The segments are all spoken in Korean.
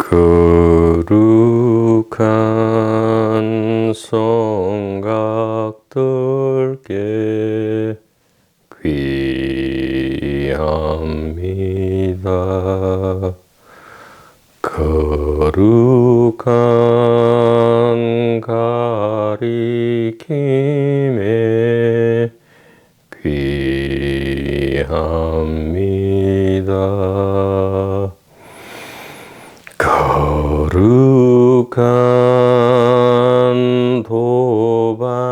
거룩한 성각들께 귀합니다. 거룩한 가리킴에 귀합니다. 거룩한 도반들께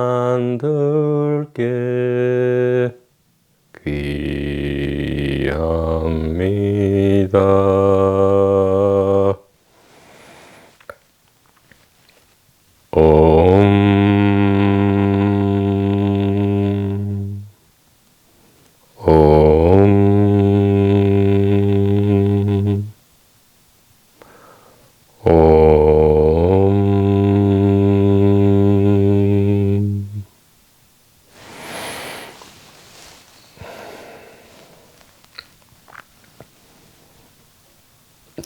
귀합니다.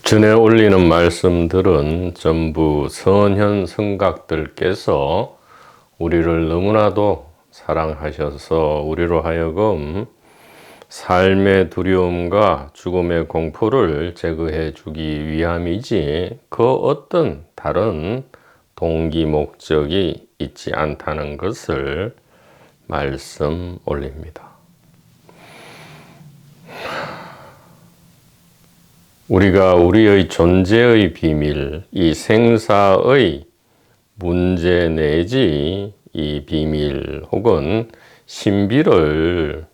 전에 올리는 말씀들은 전부 선현 성각들께서 우리를 너무나도 사랑하셔서 우리로 하여금 삶의 두려움과 죽음의 공포를 제거해 주기 위함이지 그 어떤 다른 동기 목적이 있지 않다는 것을 말씀 올립니다. 우리가 우리의 존재의 비밀, 이 생사의 문제 내지 이 비밀 혹은 신비를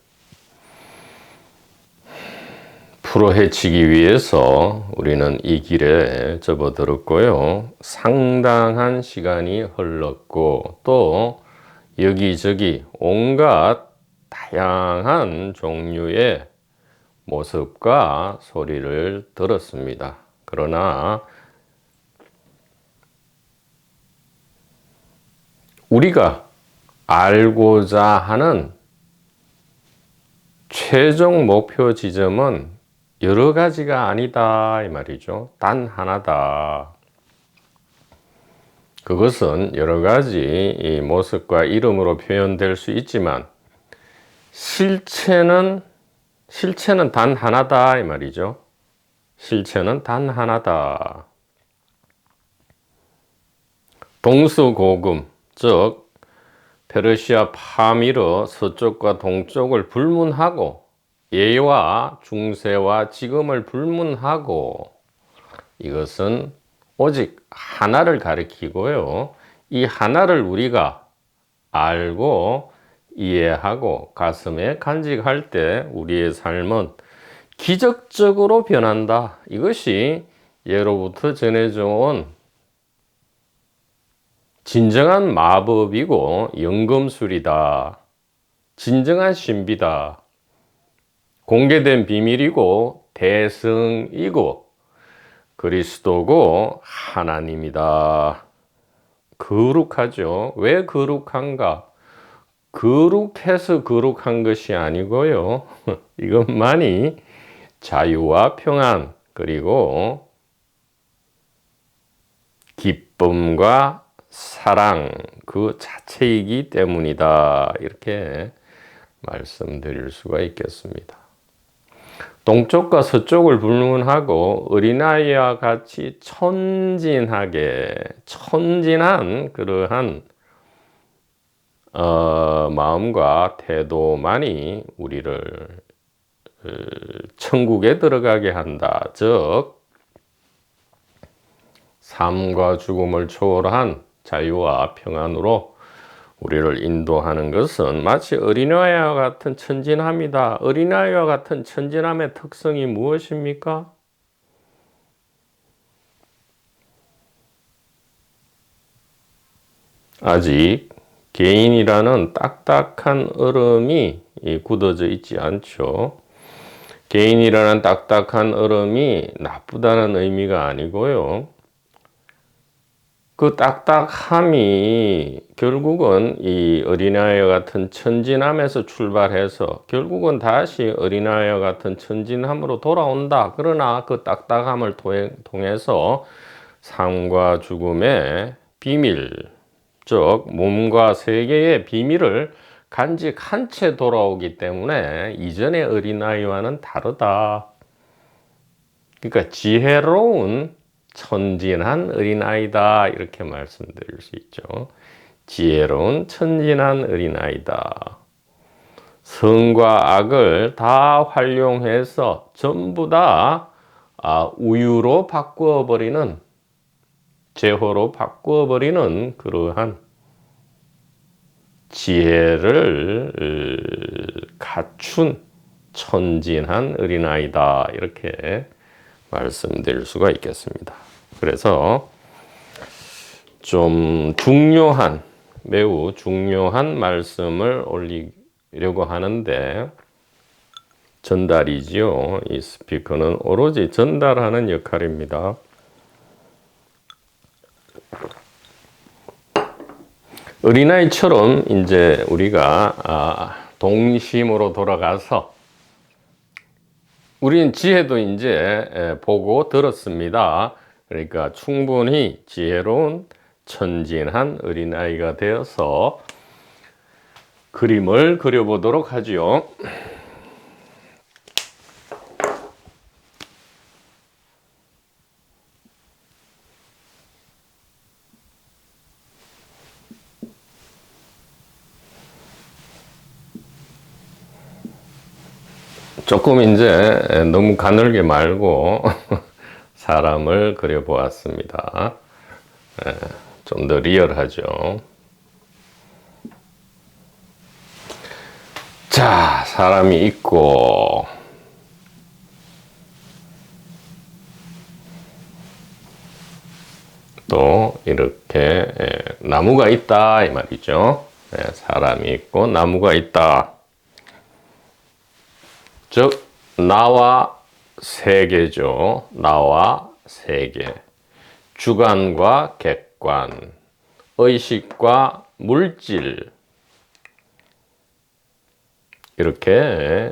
풀어헤치기 위해서 우리는 이 길에 접어들었고요. 상당한 시간이 흘렀고 또 여기저기 온갖 다양한 종류의 모습과 소리를 들었습니다. 그러나 우리가 알고자 하는 최종 목표 지점은 여러 가지가 아니다 이 말이죠. 단 하나다. 그것은 여러 가지 이 모습과 이름으로 표현될 수 있지만 실체는 단 하나다 이 말이죠. 실체는 단 하나다. 동서고금, 즉 페르시아 파미르 서쪽과 동쪽을 불문하고 예와 중세와 지금을 불문하고 이것은 오직 하나를 가리키고요. 이 하나를 우리가 알고 이해하고 가슴에 간직할 때 우리의 삶은 기적적으로 변한다. 이것이 예로부터 전해져 온 진정한 마법이고 연금술이다. 진정한 신비다. 공개된 비밀이고 대성이고 그리스도고 하나님이다. 거룩하죠. 왜 거룩한가? 거룩해서 거룩한 것이 아니고요. 이것만이 자유와 평안 그리고 기쁨과 사랑 그 자체이기 때문이다. 이렇게 말씀드릴 수가 있겠습니다. 동쪽과 서쪽을 불문하고 어린아이와 같이 천진한 그러한 마음과 태도만이 우리를 천국에 들어가게 한다. 즉 삶과 죽음을 초월한 자유와 평안으로 우리를 인도하는 것은 마치 어린아이와 같은 천진함이다. 어린아이와 같은 천진함의 특성이 무엇입니까? 아직 개인이라는 딱딱한 얼음이 굳어져 있지 않죠. 개인이라는 딱딱한 얼음이 나쁘다는 의미가 아니고요. 그 딱딱함이 결국은 이 어린아이와 같은 천진함에서 출발해서 결국은 다시 어린아이와 같은 천진함으로 돌아온다. 그러나 그 딱딱함을 통해서 삶과 죽음의 비밀, 즉 몸과 세계의 비밀을 간직한 채 돌아오기 때문에 이전의 어린아이와는 다르다. 그러니까 지혜로운 천진한 어린아이다, 이렇게 말씀드릴 수 있죠. 지혜로운 천진한 어린아이다. 선과 악을 다 활용해서 전부 다 우유로 바꾸어버리는, 제호로 바꾸어버리는 그러한 지혜를 갖춘 천진한 어린아이다, 이렇게 말씀드릴 수가 있겠습니다. 그래서 좀 중요한, 매우 중요한 말씀을 올리려고 하는데, 전달이지요. 이 스피커는 오로지 전달하는 역할입니다. 어린아이처럼 이제 우리가 동심으로 돌아가서, 우리는 지혜도 이제 보고 들었습니다. 그러니까 충분히 지혜로운 천진한 어린아이가 되어서 그림을 그려보도록 하지요. 조금 이제 너무 가늘게 말고 사람을 그려보았습니다. 좀 더 리얼하죠. 자, 사람이 있고, 또 이렇게 나무가 있다, 이 말이죠. 사람이 있고 나무가 있다. 즉 나와 세계죠. 나와 세계. 주관과 객관, 의식과 물질, 이렇게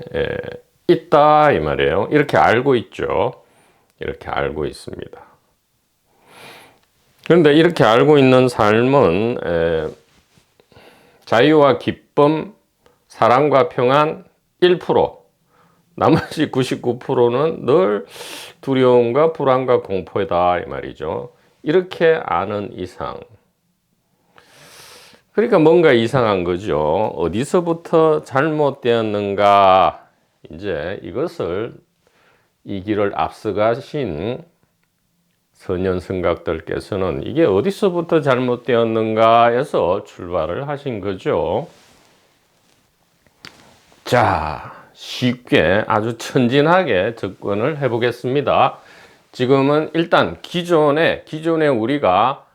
있다, 이 말이에요. 이렇게 알고 있죠. 이렇게 알고 있습니다. 그런데 이렇게 알고 있는 삶은 자유와 기쁨, 사랑과 평안 1%, 나머지 99%는 늘 두려움과 불안과 공포다, 이 말이죠. 이렇게 아는 이상, 그러니까 뭔가 이상한 거죠. 어디서부터 잘못되었는가, 이제 이것을, 이 길을 앞서가신 선현성각들께서는 이게 어디서부터 잘못되었는가 해서 출발을 하신 거죠. 자, 쉽게 아주 천진하게 접근을 해 보겠습니다. 지금은 일단 기존에 우리가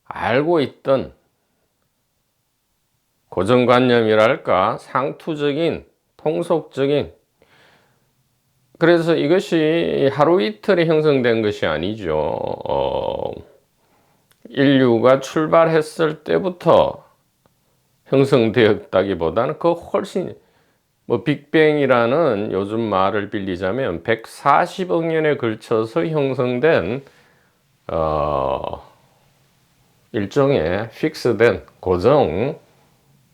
알고 있던 고정관념이랄까, 상투적인, 통속적인, 그래서 이것이 하루 이틀에 형성된 것이 아니죠. 인류가 출발했을 때부터 형성되었다기보다는 그 훨씬, 빅뱅이라는 요즘 말을 빌리자면 140억 년에 걸쳐서 형성된 일종의 픽스된 고정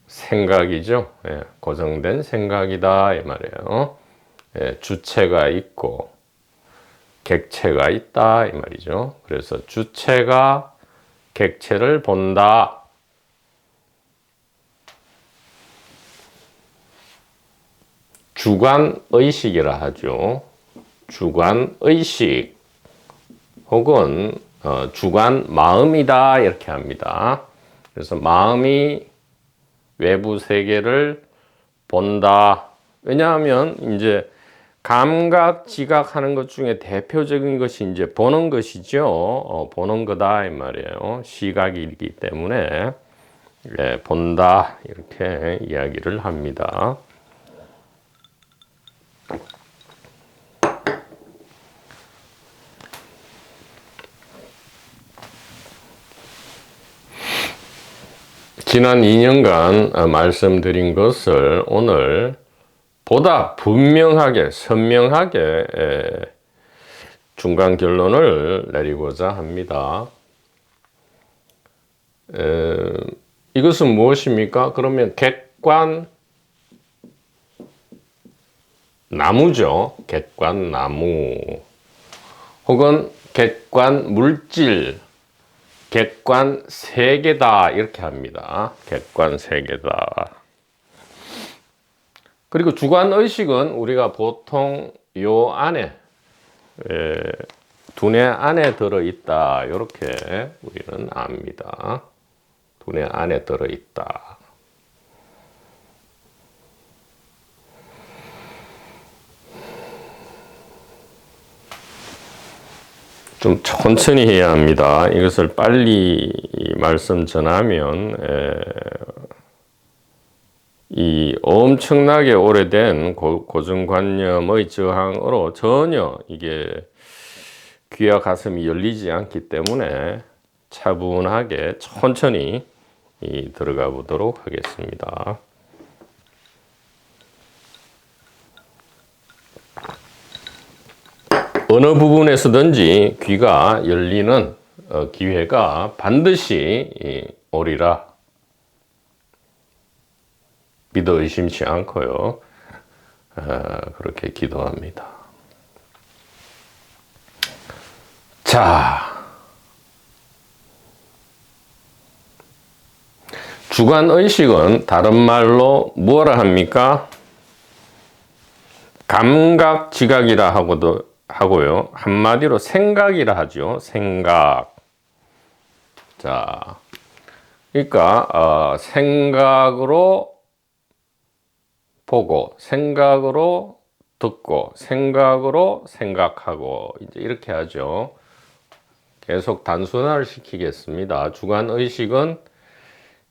생각이죠. 고정된 생각이다, 이 말이에요. 주체가 있고 객체가 있다, 이 말이죠. 그래서 주체가 객체를 본다. 주관의식이라 하죠. 주관의식 혹은 주관마음이다, 이렇게 합니다. 그래서 마음이 외부 세계를 본다. 왜냐하면 이제 감각, 지각하는 것 중에 대표적인 것이 이제 보는 것이죠. 보는 거다, 이 말이에요. 시각이기 때문에 본다, 이렇게 이야기를 합니다. 지난 2년간 말씀드린 것을 오늘 보다 분명하게 선명하게 중간 결론을 내리고자 합니다. 이것은 무엇입니까? 그러면 객관 나무죠. 객관 나무 혹은 객관 물질, 객관 세계다 이렇게 합니다. 객관 세계다. 그리고 주관 의식은 우리가 보통 요 안에 두뇌 안에 들어있다 이렇게 우리는 압니다. 두뇌 안에 들어있다. 좀 천천히 해야 합니다. 이것을 빨리 말씀 전하면 이 엄청나게 오래된 고정관념의 저항으로 전혀 이게 귀와 가슴이 열리지 않기 때문에 차분하게 천천히 들어가 보도록 하겠습니다. 어느 부분에서든지 귀가 열리는 기회가 반드시 오리라 믿어 의심치 않고요. 그렇게 기도합니다. 자, 주관의식은 다른 말로 뭐라 합니까? 감각지각이라 하고요. 한마디로 생각이라 하죠. 생각. 자, 그러니까 생각으로 보고, 생각으로 듣고, 생각으로 생각하고 이제 이렇게 하죠. 계속 단순화를 시키겠습니다. 주관의식은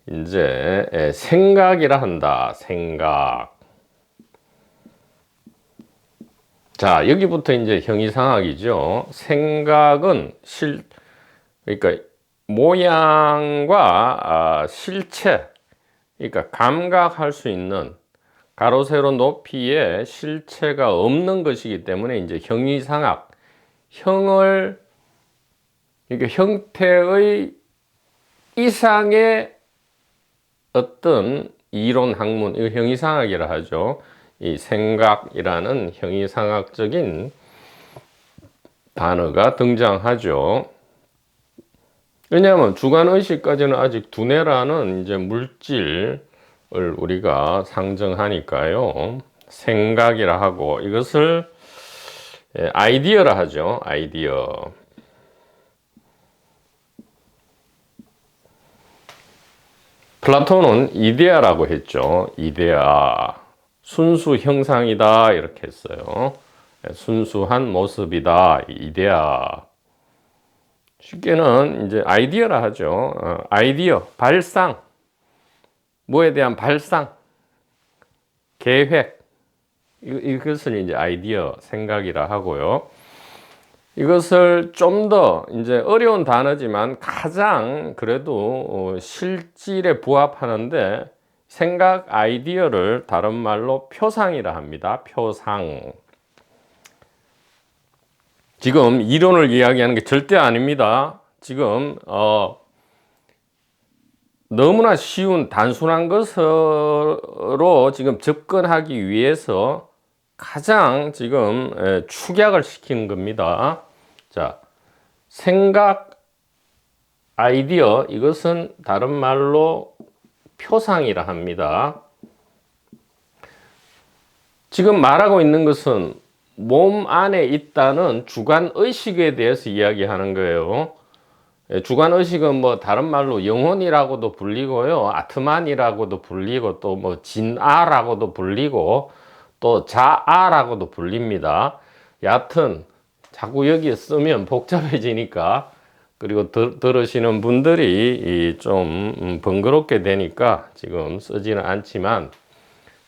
이제 생각이라 한다. 생각. 자, 여기부터 이제 형이상학이죠. 생각은 그러니까 모양과 실체, 그러니까 감각할 수 있는 가로 세로 높이의 실체가 없는 것이기 때문에 이제 형이상학, 그러니까 형태의 이상의 어떤 이론 학문, 이거 형이상학이라 하죠. 이 생각이라는 형이상학적인 단어가 등장하죠. 왜냐하면 주관의식까지는 아직 두뇌라는 이제 물질을 우리가 상정하니까요. 생각이라 하고 이것을 아이디어라 하죠. 아이디어. 플라톤은 이데아라고 했죠. 이데아. 순수 형상이다 이렇게 했어요. 순수한 모습이다. 이데아. 쉽게는 이제 아이디어라 하죠. 아이디어, 발상. 뭐에 대한 발상, 계획. 이것을 이제 아이디어, 생각이라 하고요. 이것을 좀 더 이제 어려운 단어지만 가장 그래도 실질에 부합하는데 생각 아이디어를 다른 말로 표상이라 합니다. 표상. 지금 이론을 이야기하는 게 절대 아닙니다. 지금 너무나 쉬운 단순한 것으로 지금 접근하기 위해서 가장 지금 축약을 시키는 겁니다. 자, 생각 아이디어 이것은 다른 말로 표상이라 합니다. 지금 말하고 있는 것은 몸 안에 있다는 주관의식에 대해서 이야기하는 거예요. 주관의식은 뭐 다른 말로 영혼이라고도 불리고요. 아트만이라고도 불리고 또 뭐 진아라고도 불리고 또 자아라고도 불립니다. 여하튼 자꾸 여기에 쓰면 복잡해지니까 그리고 들으시는 분들이 좀 번거롭게 되니까 지금 쓰지는 않지만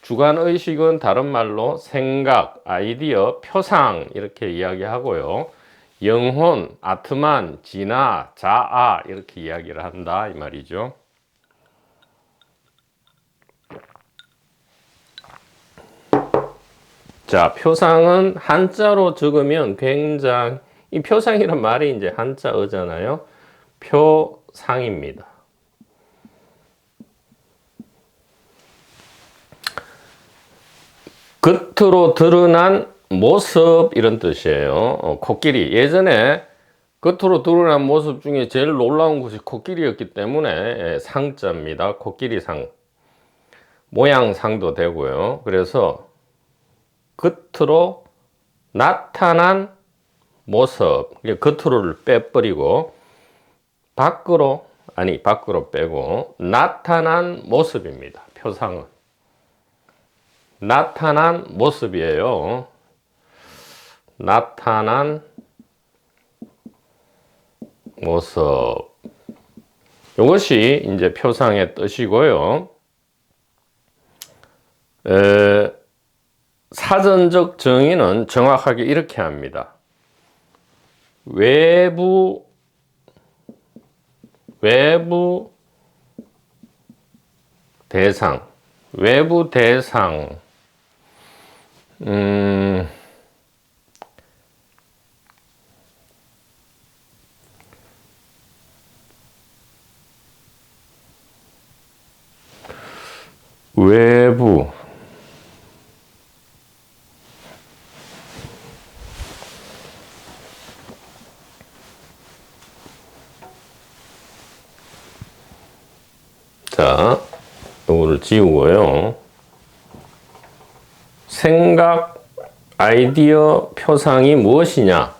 주관의식은 다른 말로 생각, 아이디어, 표상 이렇게 이야기하고요. 영혼, 아트만, 진아, 자아 이렇게 이야기를 한다 이 말이죠. 자, 표상은 한자로 적으면 굉장히, 이 표상이란 말이 이제 한자어잖아요. 표상입니다. 겉으로 드러난 모습 이런 뜻이에요. 코끼리. 예전에 겉으로 드러난 모습 중에 제일 놀라운 것이 코끼리였기 때문에 상자입니다. 코끼리상. 모양상도 되고요. 그래서 겉으로 나타난 모습. 겉으로를 빼버리고 밖으로 빼고 나타난 모습입니다. 표상은. 나타난 모습이에요. 나타난 모습. 이것이 이제 표상의 뜻이고요. 사전적 정의는 정확하게 이렇게 합니다. 외부 대상. 외부 대상. 외부 자, 이거를 지우고요. 생각, 아이디어, 표상이 무엇이냐?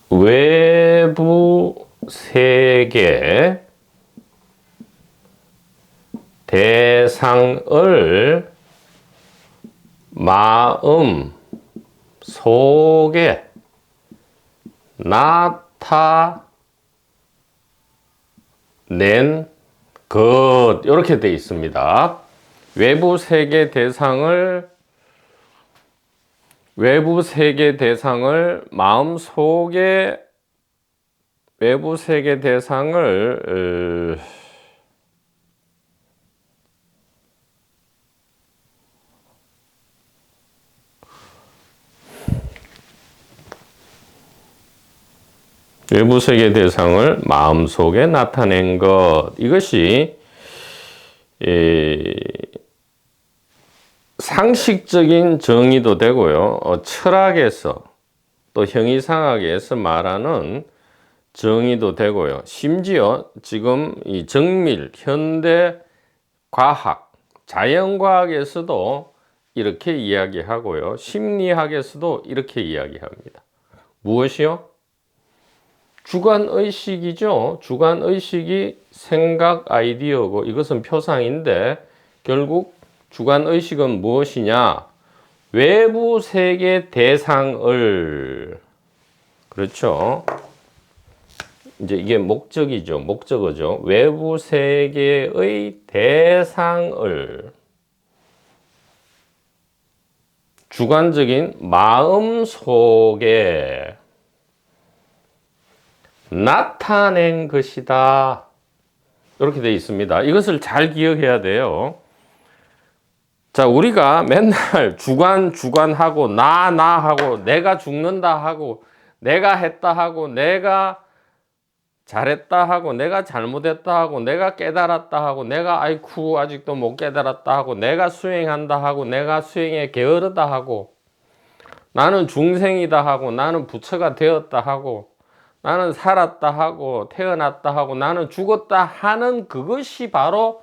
외부 세계 대상을 마음 속에 나타낸 것, 이렇게 되어 있습니다. 외부 세계 대상을 마음 속에 외부 세계 대상을 외부 세계 대상을 마음속에 나타낸 것. 이것이 상식적인 정의도 되고요. 철학에서 또 형이상학에서 말하는 정의도 되고요. 심지어 지금 이 정밀, 현대 과학, 자연과학에서도 이렇게 이야기하고요. 심리학에서도 이렇게 이야기합니다. 무엇이요? 주관의식이죠. 주관의식이 생각, 아이디어고 이것은 표상인데 결국 주관의식은 무엇이냐? 외부 세계 대상을, 그렇죠. 이제 이게 목적이죠. 목적어죠. 외부 세계의 대상을 주관적인 마음 속에 나타낸 것이다. 이렇게 되어 있습니다. 이것을 잘 기억해야 돼요. 자, 우리가 맨날 주관하고 하고 내가 죽는다 하고 내가 했다 하고 내가 잘했다 하고 내가 잘못했다 하고 내가 깨달았다 하고 내가 아이쿠 아직도 못 깨달았다 하고 내가 수행한다 하고 내가 수행에 게으르다 하고 나는 중생이다 하고 나는 부처가 되었다 하고 나는 살았다 하고 태어났다 하고 나는 죽었다 하는 그것이 바로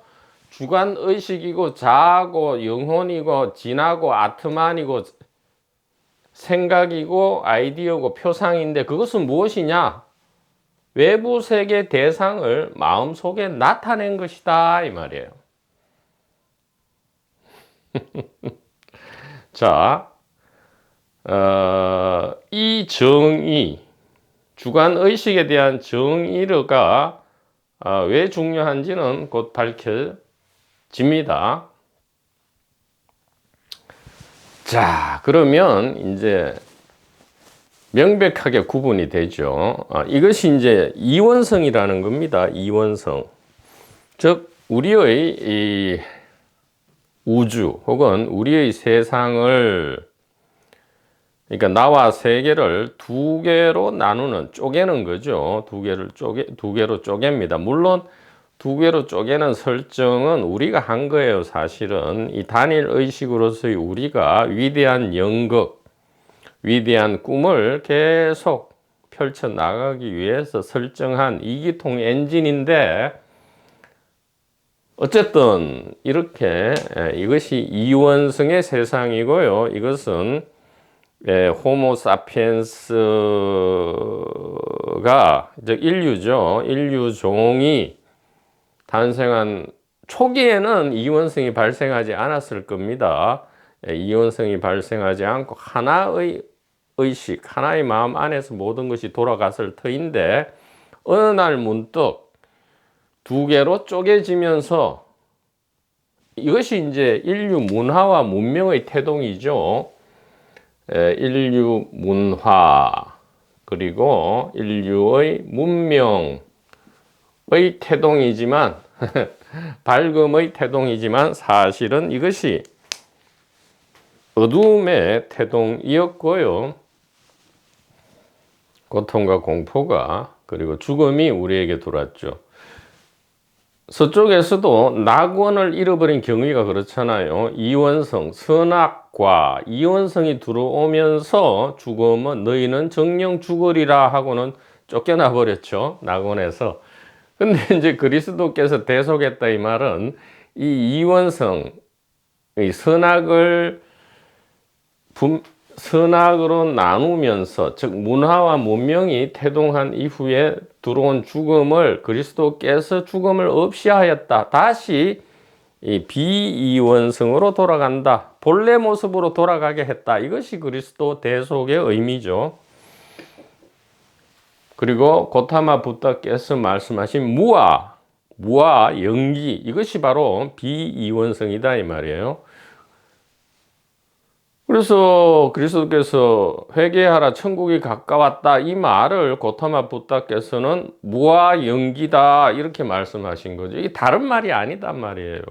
주관의식이고 자아고 영혼이고 진하고 아트만이고 생각이고 아이디어고 표상인데 그것은 무엇이냐? 외부 세계 대상을 마음속에 나타낸 것이다 이 말이에요. 자, 이 정의 주관의식에 대한 정의가 왜 중요한지는 곧 밝혀집니다. 자, 그러면 이제 명백하게 구분이 되죠. 이것이 이제 이원성이라는 겁니다. 이원성. 즉, 우리의 우주 혹은 우리의 세상을, 그러니까 나와 세계를 두 개로 나누는, 쪼개는 거죠. 두 개로 쪼갭니다. 물론 두 개로 쪼개는 설정은 우리가 한 거예요. 사실은 이 단일 의식으로서의 우리가 위대한 연극, 위대한 꿈을 계속 펼쳐 나가기 위해서 설정한 이기통 엔진인데, 어쨌든 이렇게 이것이 이원성의 세상이고요. 이것은 호모 사피엔스가 즉 인류죠. 인류종이 탄생한 초기에는 이원성이 발생하지 않았을 겁니다. 이원성이 발생하지 않고 하나의 의식, 하나의 마음 안에서 모든 것이 돌아갔을 터인데, 어느 날 문득 두 개로 쪼개지면서, 이것이 이제 인류 문화와 문명의 태동이죠. 인류 문화 그리고 인류의 문명의 태동이지만 밝음의 태동이지만 사실은 이것이 어두움의 태동이었고요. 고통과 공포가 그리고 죽음이 우리에게 들어왔죠. 서쪽에서도 낙원을 잃어버린 경위가 그렇잖아요. 이원성, 선악과 이원성이 들어오면서 죽음은 너희는 정령 죽으리라 하고는 쫓겨나 버렸죠. 낙원에서. 근데 이제 그리스도께서 대속했다 이 말은 이 이원성, 이 선악으로 나누면서, 즉 문화와 문명이 태동한 이후에 들어온 죽음을 그리스도께서 죽음을 없이 하였다. 다시 이 비이원성으로 돌아간다. 본래 모습으로 돌아가게 했다. 이것이 그리스도 대속의 의미죠. 그리고 고타마 부다께서 말씀하신 무아, 영기, 이것이 바로 비이원성이다 이 말이에요. 그래서 그리스도께서 회개하라 천국이 가까웠다 이 말을 고타마 부다께서는 무아 영기다 이렇게 말씀하신 거죠. 이게 다른 말이 아니단 말이에요.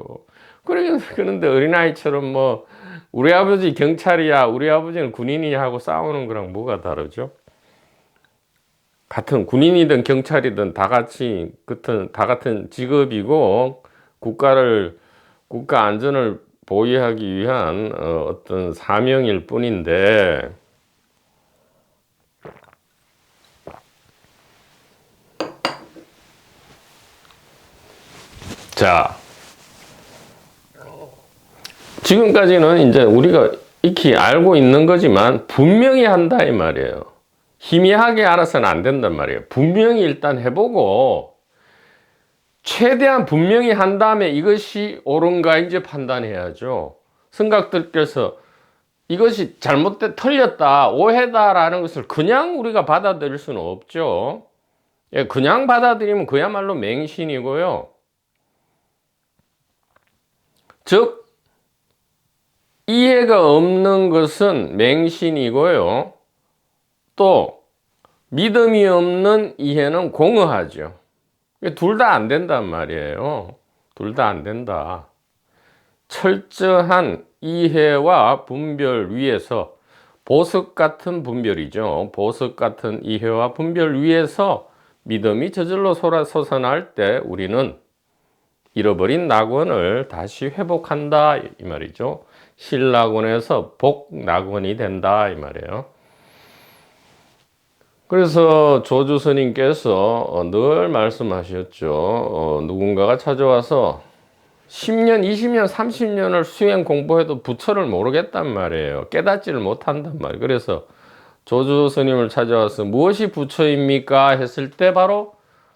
그런데 어린아이처럼 뭐 우리 아버지 경찰이야, 우리 아버지는 군인이야 하고 싸우는 거랑 뭐가 다르죠? 같은 군인이든 경찰이든 다 같은 직업이고 국가 안전을 보위하기 위한 어떤 사명일 뿐인데, 자, 지금까지는 이제 우리가 익히 알고 있는 거지만 분명히 한다 이 말이에요. 희미하게 알아서는 안 된단 말이에요. 분명히 일단 해보고 최대한 분명히 한 다음에 이것이 옳은가인지 판단해야죠. 성각들께서 이것이 틀렸다, 오해다라는 것을 그냥 우리가 받아들일 수는 없죠. 그냥 받아들이면 그야말로 맹신이고요. 즉, 이해가 없는 것은 맹신이고요. 또, 믿음이 없는 이해는 공허하죠. 둘 다 안 된단 말이에요. 둘 다 안 된다. 철저한 이해와 분별 위에서, 보석 같은 분별이죠. 보석 같은 이해와 분별 위에서 믿음이 저절로 솟아날 때 우리는 잃어버린 낙원을 다시 회복한다 이 말이죠. 실낙원에서 복낙원이 된다 이 말이에요. 그래서 조주 스님께서 늘 말씀하셨죠. 누군가가 찾아와서 10년, 20년, 30년을 수행 공부해도 부처를 모르겠단 말이에요. 깨닫지를 못한단 말이에요. 그래서 조주 스님을 찾아와서 무엇이 부처입니까? 했을 때 바로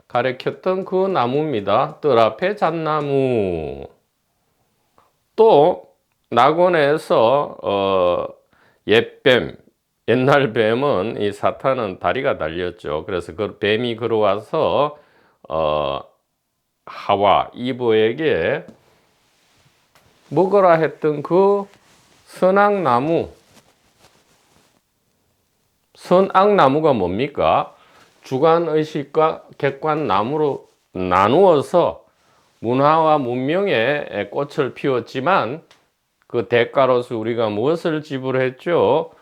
가르쳤던 그 나무입니다. 뜰 앞에 잣나무. 또 낙원에서 옛뱀, 옛날 뱀은 이 사탄은 다리가 달렸죠. 그래서 그 뱀이 걸어와서 하와 이브에게 먹으라 했던 그 선악나무. 선악나무가 뭡니까? 주관의식과 객관나무로 나누어서 문화와 문명의 꽃을 피웠지만 그 대가로서 우리가 무엇을 지불했죠?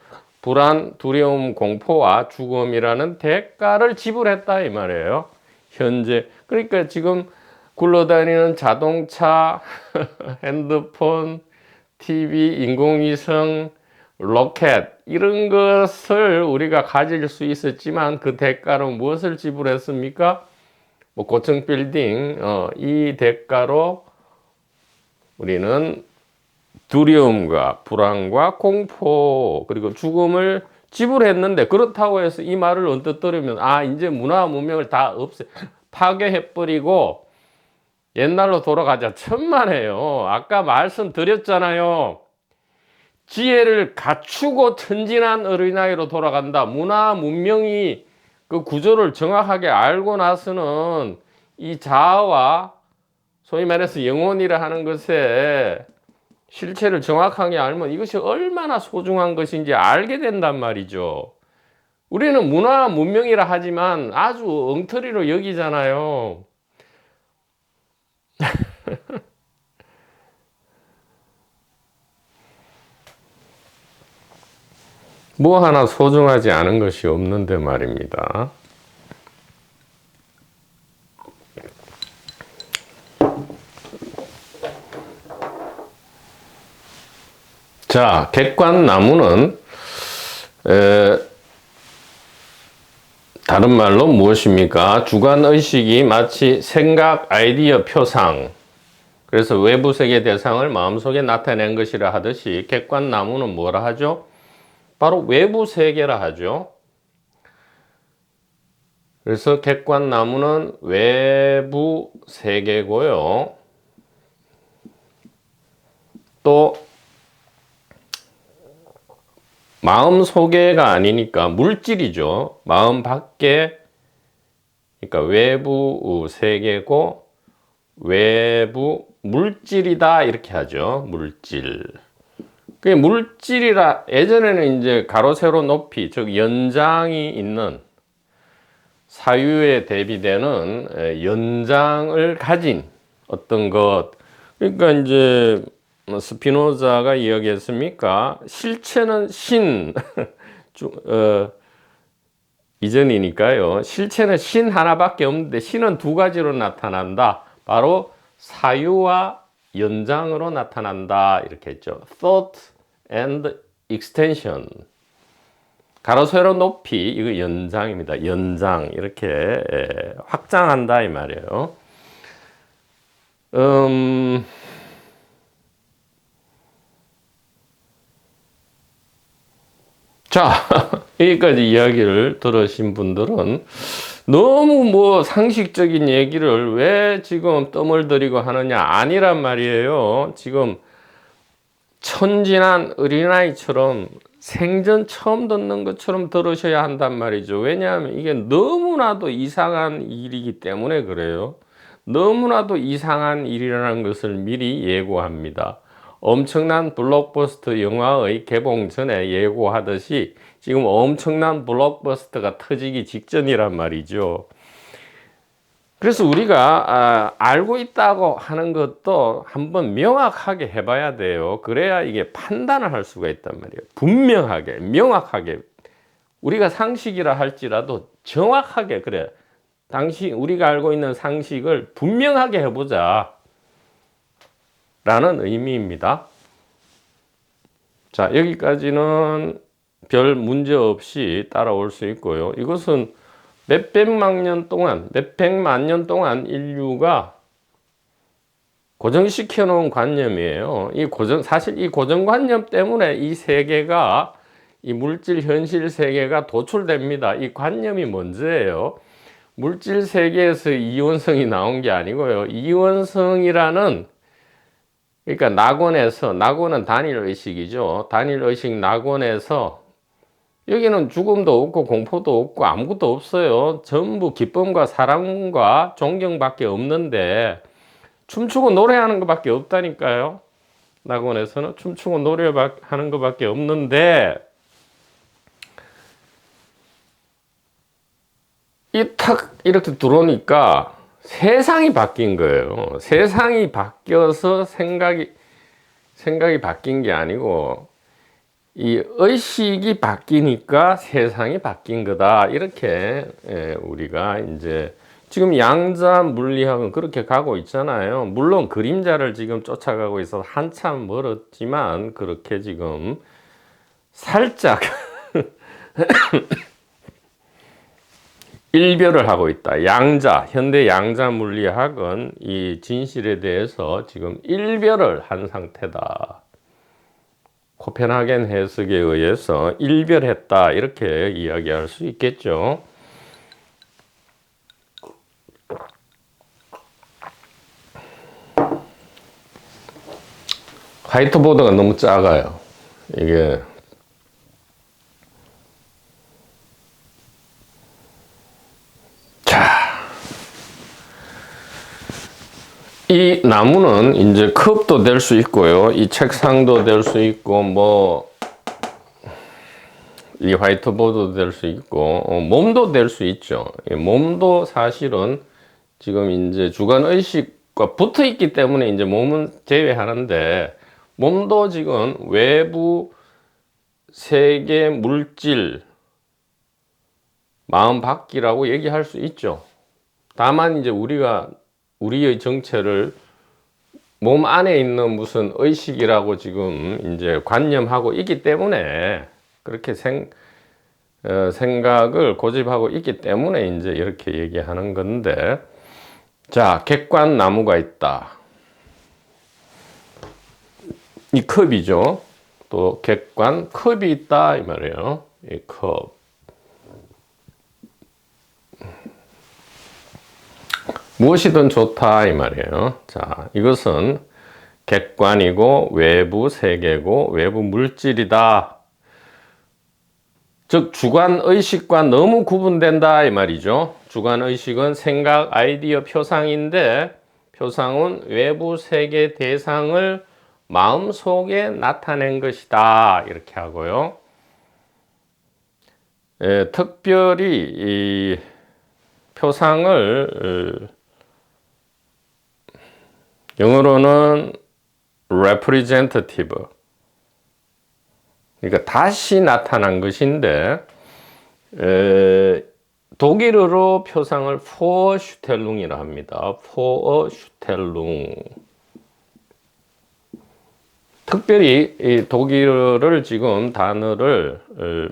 불안, 두려움, 공포와 죽음이라는 대가를 지불했다 이 말이에요. 현재. 그러니까 지금 굴러다니는 자동차, 핸드폰, TV, 인공위성, 로켓 이런 것을 우리가 가질 수 있었지만 그 대가로 무엇을 지불했습니까? 뭐 고층 빌딩, 이 대가로 우리는 두려움과 불안과 공포 그리고 죽음을 지불했는데, 그렇다고 해서 이 말을 언뜻 들으면 이제 문화 문명을 다 파괴해버리고 옛날로 돌아가자 천만에요. 아까 말씀드렸잖아요. 지혜를 갖추고 천진한 어린아이로 돌아간다. 문화 문명이 그 구조를 정확하게 알고 나서는 이 자아와 소위 말해서 영혼이라 하는 것에 실체를 정확하게 알면 이것이 얼마나 소중한 것인지 알게 된단 말이죠. 우리는 문화 문명이라 하지만 아주 엉터리로 여기잖아요. 뭐 하나 소중하지 않은 것이 없는데 말입니다. 자, 객관나무는 다른 말로 무엇입니까? 주관의식이 마치 생각, 아이디어, 표상, 그래서 외부 세계 대상을 마음속에 나타낸 것이라 하듯이 객관나무는 뭐라 하죠? 바로 외부 세계라 하죠. 그래서 객관나무는 외부 세계고요. 또 마음 속에가 아니니까 물질이죠. 마음 밖에, 그러니까 외부 세계고 외부 물질이다 이렇게 하죠. 물질. 그게 물질이라, 예전에는 이제 가로 세로 높이 즉 연장이 있는 사유에 대비되는 연장을 가진 어떤 것, 그러니까 이제 스피노자가 이야기했습니까? 실체는 신 이전이니까요. 실체는 신 하나밖에 없는데 신은 두 가지로 나타난다. 바로 사유와 연장으로 나타난다 이렇게 했죠. Thought and extension. 가로 세로 높이 이거 연장입니다. 연장 이렇게 확장한다 이 말이에요. 자, 여기까지 이야기를 들으신 분들은 너무 뭐 상식적인 얘기를 왜 지금 떠물들이고 하느냐 아니란 말이에요. 지금 천진한 어린아이처럼 생전 처음 듣는 것처럼 들으셔야 한단 말이죠. 왜냐하면 이게 너무나도 이상한 일이기 때문에 그래요. 너무나도 이상한 일이라는 것을 미리 예고합니다. 엄청난 블록버스터 영화의 개봉 전에 예고하듯이 지금 엄청난 블록버스터가 터지기 직전이란 말이죠. 그래서 우리가 알고 있다고 하는 것도 한번 명확하게 해봐야 돼요. 그래야 이게 판단을 할 수가 있단 말이에요. 분명하게, 명확하게. 우리가 상식이라 할지라도 정확하게, 그래. 우리가 알고 있는 상식을 분명하게 해보자 라는 의미입니다. 자, 여기까지는 별 문제 없이 따라올 수 있고요. 이것은 몇백만 년 동안 인류가 고정시켜 놓은 관념이에요. 사실 이 고정관념 때문에 이 세계가, 이 물질 현실 세계가 도출됩니다. 이 관념이 먼저예요. 물질 세계에서 이원성이 나온 게 아니고요. 이원성이라는, 그러니까 낙원은 단일의식이죠. 단일의식 낙원에서 여기는 죽음도 없고 공포도 없고 아무것도 없어요. 전부 기쁨과 사랑과 존경밖에 없는데 춤추고 노래하는 것밖에 없다니까요. 낙원에서는 춤추고 노래하는 것밖에 없는데 탁 이렇게 들어오니까 세상이 바뀐 거예요. 세상이 바뀌어서 생각이 바뀐 게 아니고 이 의식이 바뀌니까 세상이 바뀐 거다. 이렇게 우리가 이제 지금 양자 물리학은 그렇게 가고 있잖아요. 물론 그림자를 지금 쫓아가고 있어서 한참 멀었지만 그렇게 지금 살짝 일별을 하고 있다. 양자, 현대 양자 물리학은 이 진실에 대해서 지금 일별을 한 상태다. 코펜하겐 해석에 의해서 일별했다. 이렇게 이야기할 수 있겠죠. 화이트보드가 너무 작아요. 이게 이 나무는 이제 컵도 될 수 있고요. 이 책상도 될 수 있고, 이 화이트보드도 될 수 있고, 몸도 될 수 있죠. 몸도 사실은 지금 이제 주관 의식과 붙어 있기 때문에 이제 몸은 제외하는데, 몸도 지금 외부 세계 물질, 마음 밖이라고 얘기할 수 있죠. 다만 이제 우리의 정체를 몸 안에 있는 무슨 의식이라고 지금 이제 관념하고 있기 때문에 그렇게 생각을 고집하고 있기 때문에 이제 이렇게 얘기하는 건데, 자, 객관 나무가 있다. 이 컵이죠. 또 객관 컵이 있다 이 말이에요. 이 컵. 무엇이든 좋다 이 말이에요. 자, 이것은 객관이고 외부 세계고 외부 물질이다. 즉 주관 의식과 너무 구분된다 이 말이죠. 주관 의식은 생각, 아이디어, 표상인데 표상은 외부 세계 대상을 마음속에 나타낸 것이다 이렇게 하고요. 특별히 이 표상을 영어로는 representative, 그러니까 다시 나타난 것인데, 독일어로 표상을 Vorstellung이라 합니다. Vorstellung. 특별히 이 독일어를 지금 단어를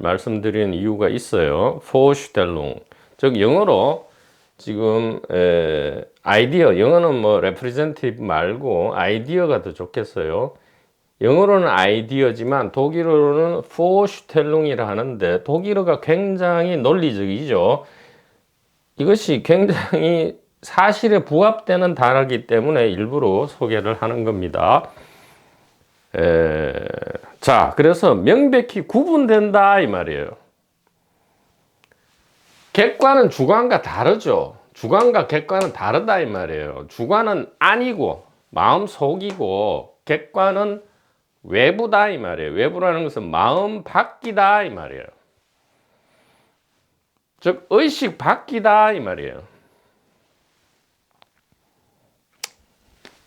말씀드리는 이유가 있어요. Vorstellung. 즉 영어로 지금 아이디어, 영어는 뭐 representative 말고 아이디어가 더 좋겠어요. 영어로는 아이디어지만 독일어로는 Vorstellung이라 하는데 독일어가 굉장히 논리적이죠. 이것이 굉장히 사실에 부합되는 단어이기 때문에 일부러 소개를 하는 겁니다. 자, 그래서 명백히 구분된다 이 말이에요. 객관은 주관과 다르죠. 주관과 객관은 다르다 이 말이에요. 주관은 아니고 마음속이고 객관은 외부다 이 말이에요. 외부라는 것은 마음 밖이다 이 말이에요. 즉 의식 밖이다 이 말이에요.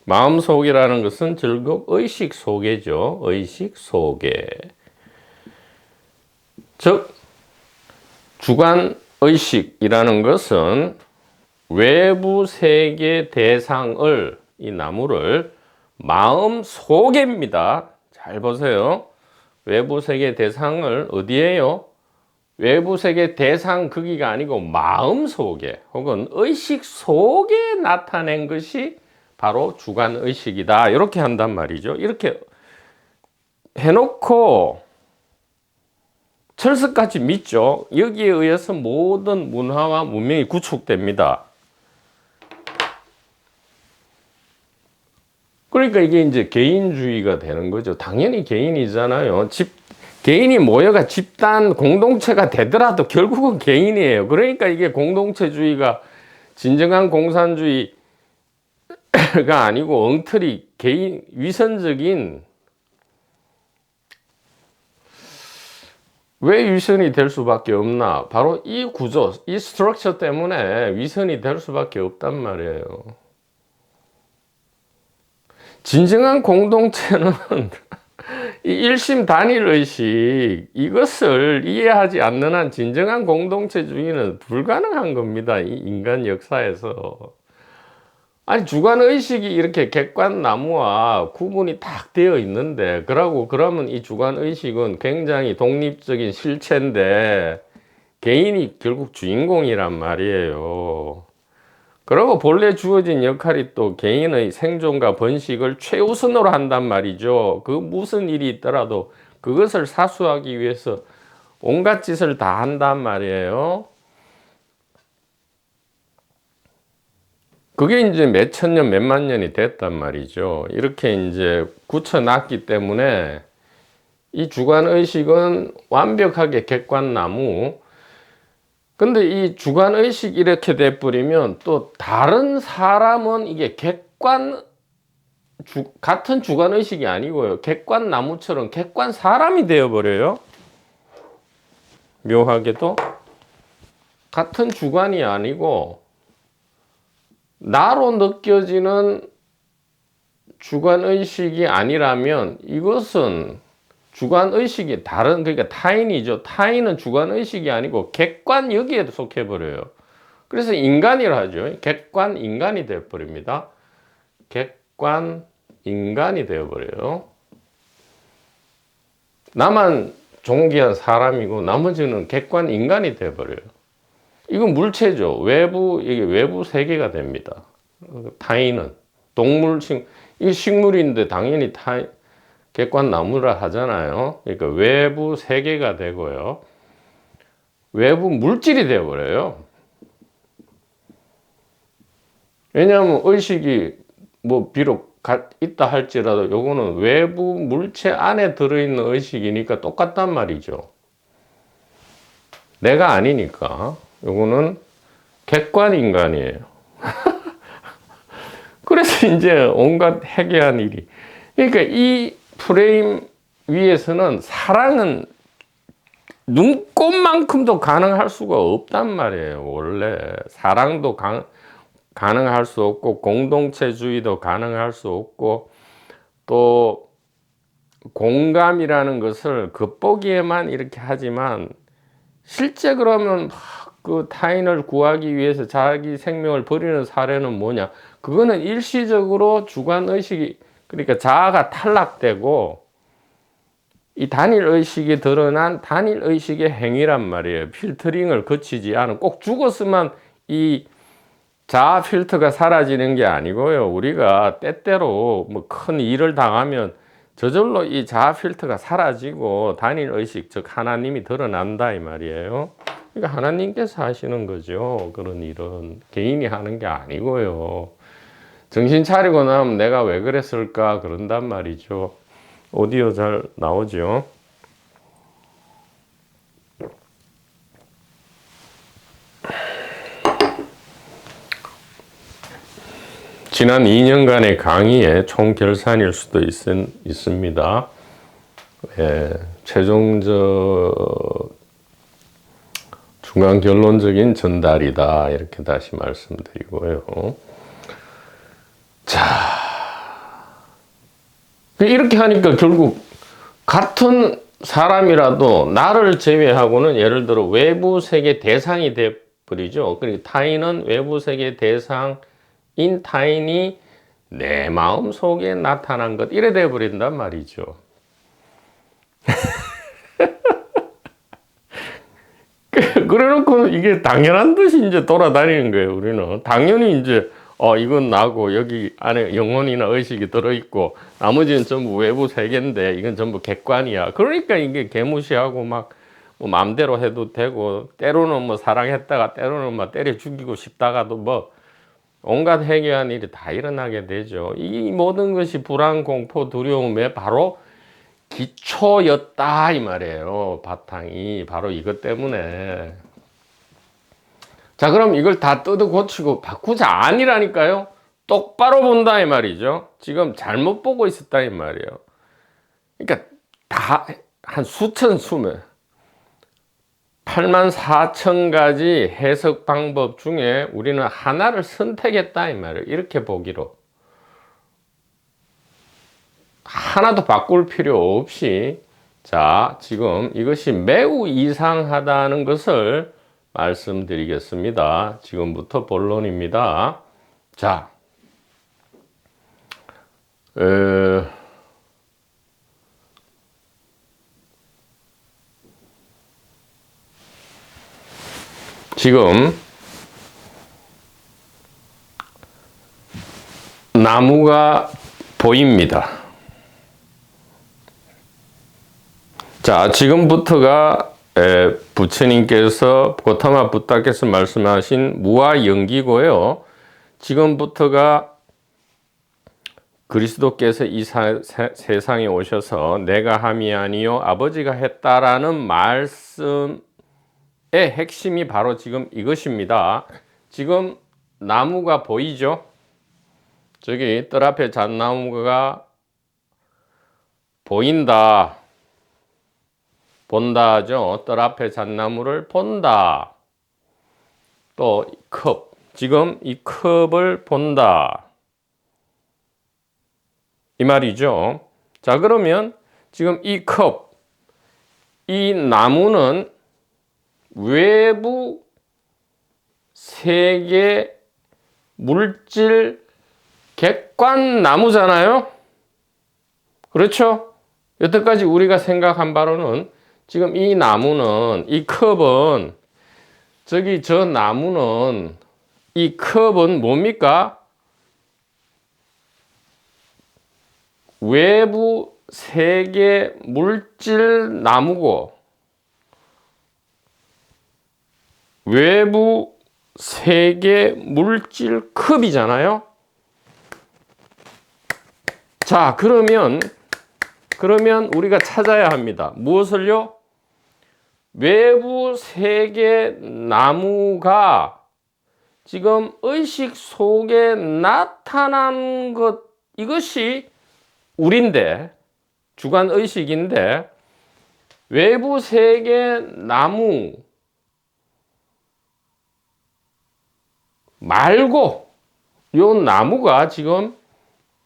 마음속이라는 것은 결국 의식 속에죠. 의식 속에. 즉 주관 의식이라는 것은 외부 세계 대상을, 이 나무를 마음 속에입니다. 잘 보세요. 외부 세계 대상을 어디에요? 외부 세계 대상 크기가 아니고 마음 속에 혹은 의식 속에 나타낸 것이 바로 주관 의식이다. 이렇게 한단 말이죠. 이렇게 해놓고 철석같이 믿죠. 여기에 의해서 모든 문화와 문명이 구축됩니다. 그러니까 이게 이제 개인주의가 되는 거죠. 당연히 개인이잖아요. 개인이 모여가 집단 공동체가 되더라도 결국은 개인이에요. 그러니까 이게 공동체주의가 진정한 공산주의가 아니고 엉터리 개인 위선적인, 왜 위선이 될 수밖에 없나? 바로 이 구조, 이 스트럭처 때문에 위선이 될 수밖에 없단 말이에요. 진정한 공동체는 이 일심 단일의식 이것을 이해하지 않는 한 진정한 공동체주의는 불가능한 겁니다. 이 인간 역사에서. 아니 주관의식이 이렇게 객관나무와 구분이 딱 되어 있는데 그러면 이 주관의식은 굉장히 독립적인 실체인데 개인이 결국 주인공이란 말이에요. 그리고 본래 주어진 역할이 또 개인의 생존과 번식을 최우선으로 한단 말이죠. 그 무슨 일이 있더라도 그것을 사수하기 위해서 온갖 짓을 다 한단 말이에요. 그게 이제 몇천 년, 몇만 년이 됐단 말이죠. 이렇게 이제 굳혀놨기 때문에 이 주관의식은 완벽하게 객관나무. 근데 이 주관의식 이렇게 돼버리면 또 다른 사람은 이게 같은 주관의식이 아니고요. 객관나무처럼 객관 사람이 되어버려요. 묘하게도. 같은 주관이 아니고 나로 느껴지는 주관의식이 아니라면 이것은 주관의식이 다른, 그러니까 타인이죠. 타인은 주관의식이 아니고 객관 여기에도 속해버려요. 그래서 인간이라 하죠. 객관 인간이 되어버립니다. 객관 인간이 되어버려요. 나만 존귀한 사람이고 나머지는 객관 인간이 되어버려요. 이건 물체죠. 이게 외부 세계가 됩니다. 타인은. 이게 식물인데 당연히 객관 나무라 하잖아요. 그러니까 외부 세계가 되고요. 외부 물질이 되어버려요. 왜냐하면 의식이 비록 있다 할지라도 요거는 외부 물체 안에 들어있는 의식이니까 똑같단 말이죠. 내가 아니니까. 요거는 객관 인간이에요. 그래서 이제 온갖 해괴한 일이. 그러니까 이 프레임 위에서는 사랑은 눈꽃만큼도 가능할 수가 없단 말이에요. 원래 사랑도 가능할 수 없고 공동체주의도 가능할 수 없고 또 공감이라는 것을 겉보기에만 이렇게 하지만 실제 그러면 그 타인을 구하기 위해서 자기 생명을 버리는 사례는 뭐냐? 그거는 일시적으로 주관의식이, 그러니까 자아가 탈락되고 이 단일의식이 드러난 단일의식의 행위란 말이에요. 필터링을 거치지 않은, 꼭 죽었으면 이 자아 필터가 사라지는 게 아니고요. 우리가 때때로 큰 일을 당하면 저절로 이 자아 필터가 사라지고 단일의식, 즉 하나님이 드러난다 이 말이에요. 그러니까 하나님께서 하시는 거죠. 그런 일은 개인이 하는 게 아니고요. 정신 차리고 나면 내가 왜 그랬을까 그런단 말이죠. 오디오 잘 나오죠? 지난 2년간의 강의의 총결산일 수도 있습니다. 최종적 중간 결론적인 전달이다 이렇게 다시 말씀드리고요. 자, 이렇게 하니까 결국 같은 사람이라도 나를 제외하고는 예를 들어 외부 세계 대상이 돼버리죠. 그리고 타인은 외부 세계 대상인 타인이 내 마음 속에 나타난 것 이래 돼버린단 말이죠. 그래놓고 이게 당연한 듯이 이제 돌아다니는 거예요. 우리는 당연히 이제 이건 나고 여기 안에 영혼이나 의식이 들어있고 나머지는 전부 외부 세계인데 이건 전부 객관이야. 그러니까 이게 개무시하고 막 마음대로 해도 되고 때로는 사랑했다가 때로는 때려 죽이고 싶다가도 온갖 해괴한 일이 다 일어나게 되죠. 이 모든 것이 불안, 공포, 두려움의 바로 기초였다 이 말이에요. 바탕이 바로 이것 때문에. 자, 그럼 이걸 다 뜯어 고치고 바꾸자 아니라니까요. 똑바로 본다 이 말이죠. 지금 잘못 보고 있었다 이 말이에요. 그러니까 다 한 수면 84,000가지 해석 방법 중에 우리는 하나를 선택했다 이 말이에요. 이렇게 보기로. 하나도 바꿀 필요 없이, 자, 지금 이것이 매우 이상하다는 것을 말씀드리겠습니다. 지금부터 본론입니다. 자, 지금 나무가 보입니다. 자, 지금부터가 부처님께서 고타마 붓다께서 말씀하신 무아연기고요. 지금부터가 그리스도께서 이 세상에 오셔서 내가 함이 아니요 아버지가 했다라는 말씀의 핵심이 바로 지금 이것입니다. 지금 나무가 보이죠? 저기 뜰 앞에 잣나무가 보인다. 본다 하죠. 뜰 앞에 잣나무를 본다. 또 컵. 지금 이 컵을 본다. 이 말이죠. 자, 그러면 지금 이 컵, 이 나무는 외부 세계 물질 객관 나무잖아요. 그렇죠? 여태까지 우리가 생각한 바로는 지금 이 나무는, 이 컵은, 저기 저 나무는, 이 컵은 뭡니까? 외부 세계 물질 나무고, 외부 세계 물질 컵이잖아요. 자, 그러면 우리가 찾아야 합니다. 무엇을요? 외부 세계 나무가 지금 의식 속에 나타난 것, 이것이 우린데, 주관 의식인데, 외부 세계 나무 말고 요 나무가 지금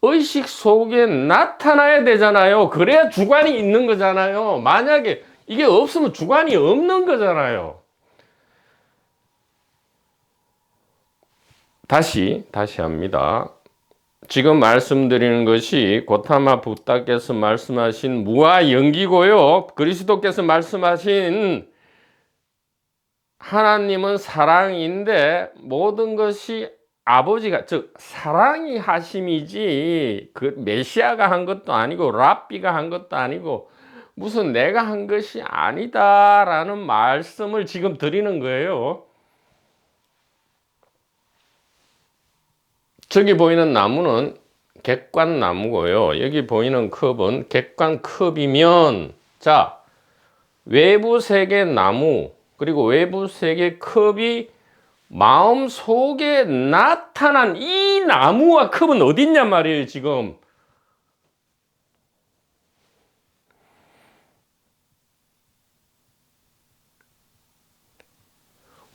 의식 속에 나타나야 되잖아요. 그래야 주관이 있는 거잖아요. 만약에 이게 없으면 주관이 없는 거잖아요. 다시 합니다. 지금 말씀드리는 것이 고타마 붓다께서 말씀하신 무아연기고요. 그리스도께서 말씀하신 하나님은 사랑인데 모든 것이 아버지가, 즉 사랑이 하심이지 그 메시아가 한 것도 아니고 랍비가 한 것도 아니고 무슨 내가 한 것이 아니다라는 말씀을 지금 드리는 거예요. 저기 보이는 나무는 객관 나무고요. 여기 보이는 컵은 객관 컵이면, 자, 외부 세계 나무 그리고 외부 세계 컵이 마음 속에 나타난 이 나무와 컵은 어디 있냐 말이에요, 지금.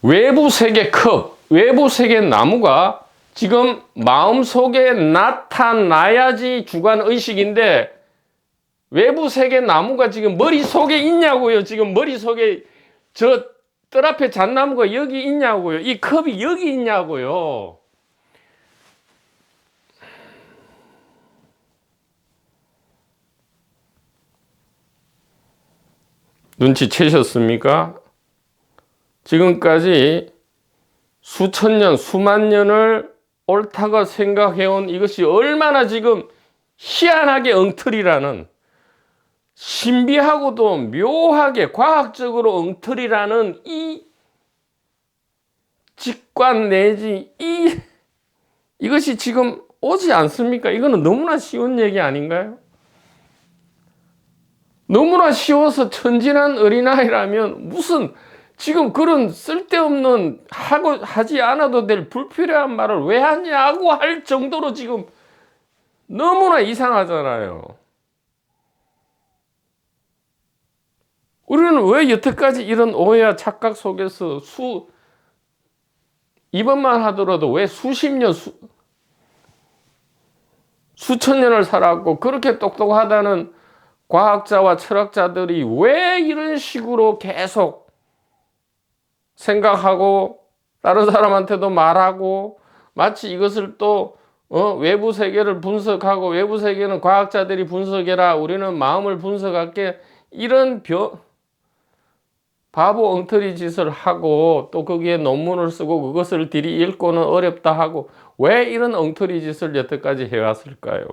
외부 세계 컵, 외부 세계 나무가 지금 마음 속에 나타나야지 주관 의식인데, 외부 세계 나무가 지금 머릿속에 있냐고요. 지금 머릿속에 저 뜰 앞에 잣나무가 여기 있냐고요. 이 컵이 여기 있냐고요. 눈치채셨습니까? 지금까지 수천 년, 수만 년을 옳다고 생각해온 이것이 얼마나 지금 희한하게 엉터리라는, 신비하고도 묘하게 과학적으로 엉터리라는 이 직관 내지 이것이 지금 오지 않습니까? 이거는 너무나 쉬운 얘기 아닌가요? 너무나 쉬워서 천진한 어린아이라면 무슨 지금 그런 쓸데없는 하지 않아도 될 불필요한 말을 왜 하냐고 할 정도로 지금 너무나 이상하잖아요. 우리는 왜 여태까지 이런 오해와 착각 속에서 이번만 하더라도 왜 수십 년, 수천 년을 살았고 그렇게 똑똑하다는 과학자와 철학자들이 왜 이런 식으로 계속 생각하고 다른 사람한테도 말하고 마치 이것을 또 외부 세계를 분석하고 외부 세계는 과학자들이 분석해라 우리는 마음을 분석할게 이런 바보 엉터리 짓을 하고 또 거기에 논문을 쓰고 그것을 들이 읽고는 어렵다 하고 왜 이런 엉터리 짓을 여태까지 해왔을까요?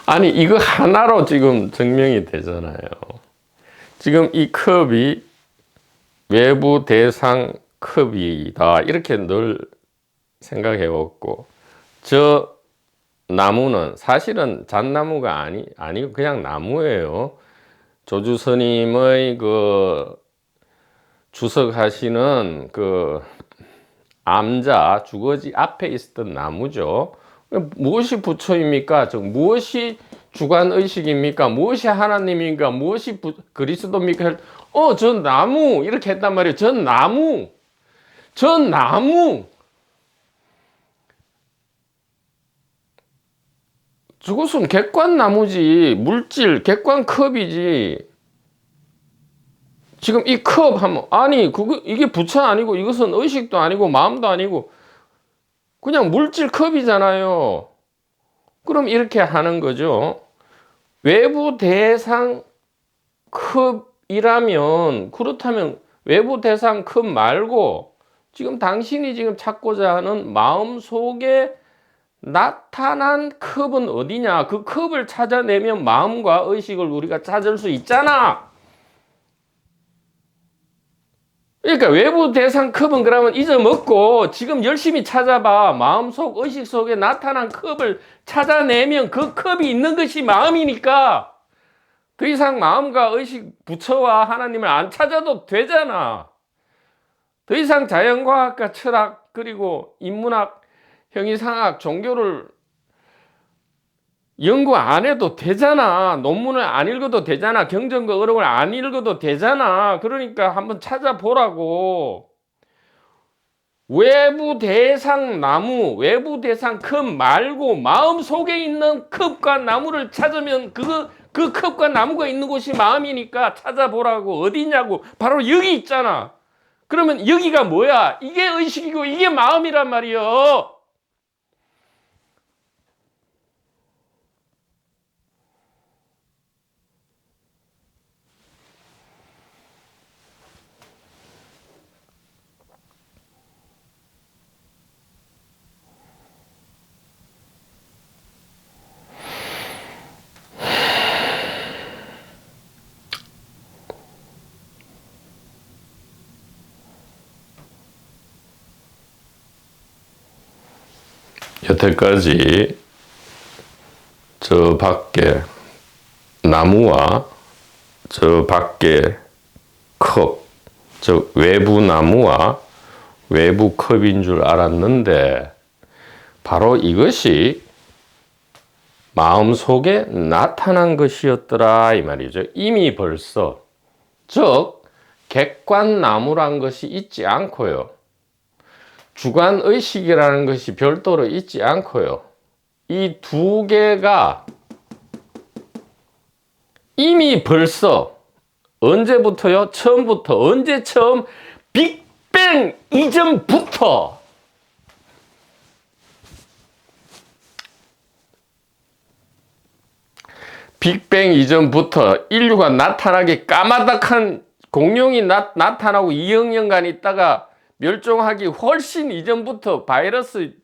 아니 이거 하나로 지금 증명이 되잖아요. 지금 이 컵이 외부 대상 컵이다 이렇게 늘 생각해왔고 저 나무는 사실은 잣나무가 아니고 그냥 나무예요. 조주 스님의 그 주석하시는 그 암자 주거지 앞에 있었던 나무죠. 무엇이 부처입니까? 무엇이 주관의식입니까? 무엇이 하나님입니까? 무엇이 그리스도입니까? 저 나무 이렇게 했단 말이에요. 저 나무 저것은 객관나무지 물질 객관컵이지. 지금 이 컵 하면 아니 이게 부처 아니고 이것은 의식도 아니고 마음도 아니고 그냥 물질 컵이잖아요. 그럼 이렇게 하는 거죠. 외부 대상 컵이라면 그렇다면 외부 대상 컵 말고 지금 당신이 지금 찾고자 하는 마음 속에 나타난 컵은 어디냐? 그 컵을 찾아내면 마음과 의식을 우리가 찾을 수 있잖아. 그러니까 외부 대상 컵은 그러면 잊어먹고 지금 열심히 찾아봐. 마음속 의식 속에 나타난 컵을 찾아내면 그 컵이 있는 것이 마음이니까 더 이상 마음과 의식 부처와 하나님을 안 찾아도 되잖아. 더 이상 자연과학과 철학 그리고 인문학 형이상학 종교를 연구 안 해도 되잖아. 논문을 안 읽어도 되잖아. 경전과 어록을 안 읽어도 되잖아. 그러니까 한번 찾아보라고. 외부 대상 나무, 외부 대상 컵 말고 마음 속에 있는 컵과 나무를 찾으면 그 컵과 나무가 있는 곳이 마음이니까 찾아보라고. 어디냐고. 바로 여기 있잖아. 그러면 여기가 뭐야? 이게 의식이고 이게 마음이란 말이요. 여태까지 저 밖에 나무와 저 밖에 컵, 즉 외부 나무와 외부 컵인 줄 알았는데 바로 이것이 마음속에 나타난 것이었더라 이 말이죠. 이미 벌써 즉 객관나무란 것이 있지 않고요. 주관의식이라는 것이 별도로 있지 않고요. 이 두 개가 이미 벌써 언제부터요? 처음부터. 언제 처음? 빅뱅 이전부터. 빅뱅 이전부터 인류가 나타나기 까마득한 공룡이 나타나고 2억 년간 있다가 멸종하기 훨씬 이전부터 바이러스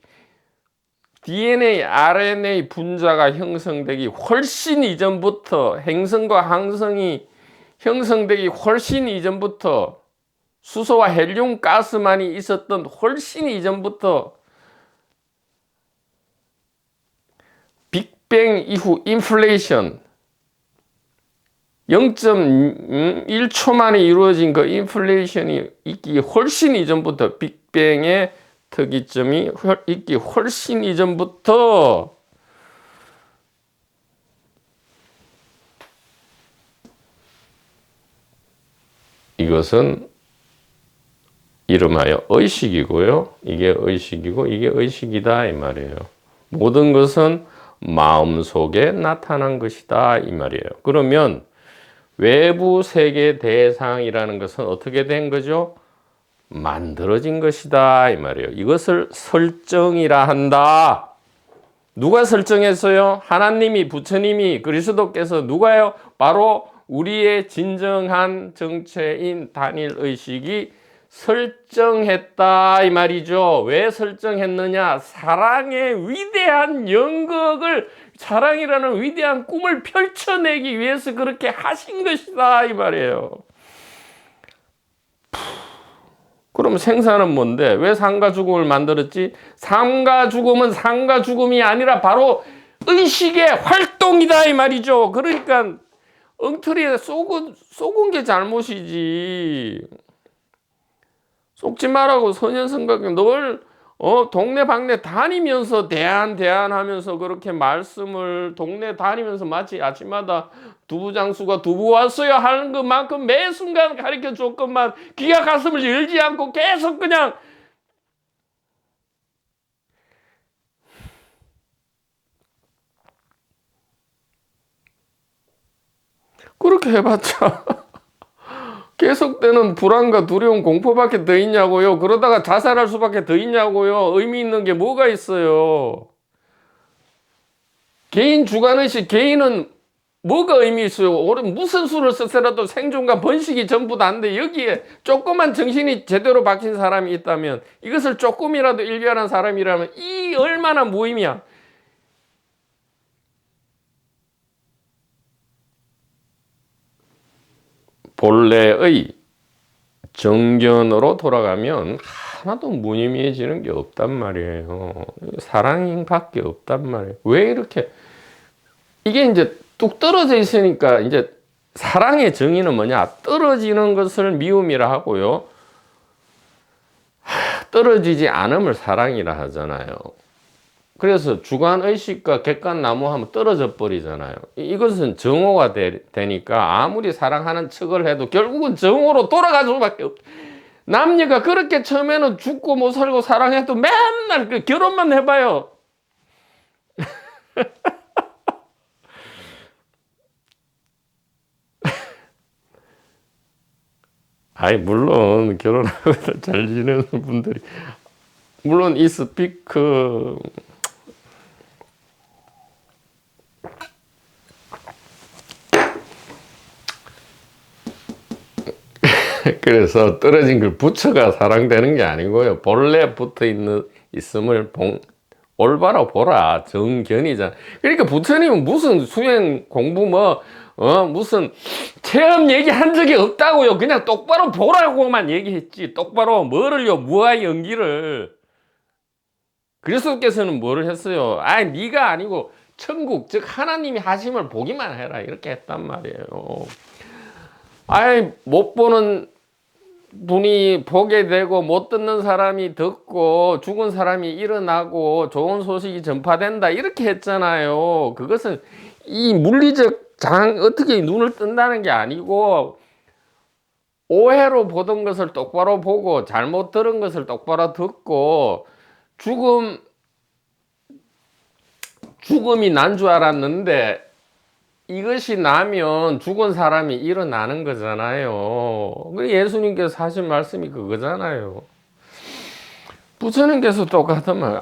DNA, RNA 분자가 형성되기 훨씬 이전부터 행성과 항성이 형성되기 훨씬 이전부터 수소와 헬륨 가스만이 있었던 훨씬 이전부터 빅뱅 이후 인플레이션 0.1초 만에 이루어진 그 인플레이션이 있기 훨씬 이전부터 빅뱅의 특이점이 있기 훨씬 이전부터 이것은 이름하여 의식이고요. 이게 의식이고 이게 의식이다 이 말이에요. 모든 것은 마음속에 나타난 것이다 이 말이에요. 그러면 외부 세계 대상이라는 것은 어떻게 된 거죠? 만들어진 것이다 이 말이에요. 이것을 설정이라 한다. 누가 설정했어요? 하나님이, 부처님이, 그리스도께서 누가요? 바로 우리의 진정한 정체인 단일의식이 설정했다 이 말이죠. 왜 설정했느냐? 사랑의 위대한 연극을, 사랑이라는 위대한 꿈을 펼쳐내기 위해서 그렇게 하신 것이다 이 말이에요. 그럼 생사는 뭔데? 왜 상과 죽음을 만들었지? 상과 죽음은 상과 죽음이 아니라 바로 의식의 활동이다 이 말이죠. 그러니까 엉터리에 속은 게 잘못이지. 속지 말라고 선현성각 늘 동네 방네 다니면서 대안하면서 그렇게 말씀을 동네 다니면서 마치 아침마다 두부장수가 두부 왔어요 하는 것만큼 매 순간 가르쳐 줬건만 귀가 가슴을 열지 않고 계속 그냥 그렇게 해봤자 계속되는 불안과 두려움, 공포밖에 더 있냐고요. 그러다가 자살할 수밖에 더 있냐고요. 의미 있는 게 뭐가 있어요. 개인 주관의식, 개인은 뭐가 의미 있어요? 무슨 수를 쓰더라도 생존과 번식이 전부 다인데 여기에 조금만 정신이 제대로 박힌 사람이 있다면, 이것을 조금이라도 일별한 사람이라면 이 얼마나 무의미야. 본래의 정견으로 돌아가면 하나도 무의미해지는 게 없단 말이에요. 사랑밖에 없단 말이에요. 왜 이렇게 이게 이제 뚝 떨어져 있으니까 이제 사랑의 정의는 뭐냐? 떨어지는 것을 미움이라 하고요. 떨어지지 않음을 사랑이라 하잖아요. 그래서 주관의식과 객관나무하면 떨어져 버리잖아요. 이것은 정오가 되니까 아무리 사랑하는 척을 해도 결국은 정오로 돌아갈 수밖에 없. 남녀가 그렇게 처음에는 죽고 못 살고 사랑해도 맨날 그 결혼만 해봐요. 아이 물론 결혼하고 잘 지내는 분들이 물론 이 스피커 그래서 떨어진 걸 부처가 사랑되는 게 아니고요. 본래 붙어 있음을 올바로 보라. 정견이잖아. 그러니까 부처님은 무슨 수행 공부 무슨 체험 얘기한 적이 없다고요. 그냥 똑바로 보라고만 얘기했지. 똑바로 뭐를요? 무아의 연기를. 그리스도께서는 뭐를 했어요? 네가 아니고 천국 즉 하나님이 하심을 보기만 해라 이렇게 했단 말이에요. 못 보는 분이 보게 되고 못 듣는 사람이 듣고 죽은 사람이 일어나고 좋은 소식이 전파된다 이렇게 했잖아요. 그것은 이 물리적 어떻게 눈을 뜬다는 게 아니고 오해로 보던 것을 똑바로 보고 잘못 들은 것을 똑바로 듣고 죽음이 난 줄 알았는데 이것이 나면 죽은 사람이 일어나는 거잖아요. 예수님께서 하신 말씀이 그거잖아요. 부처님께서 똑같은 말,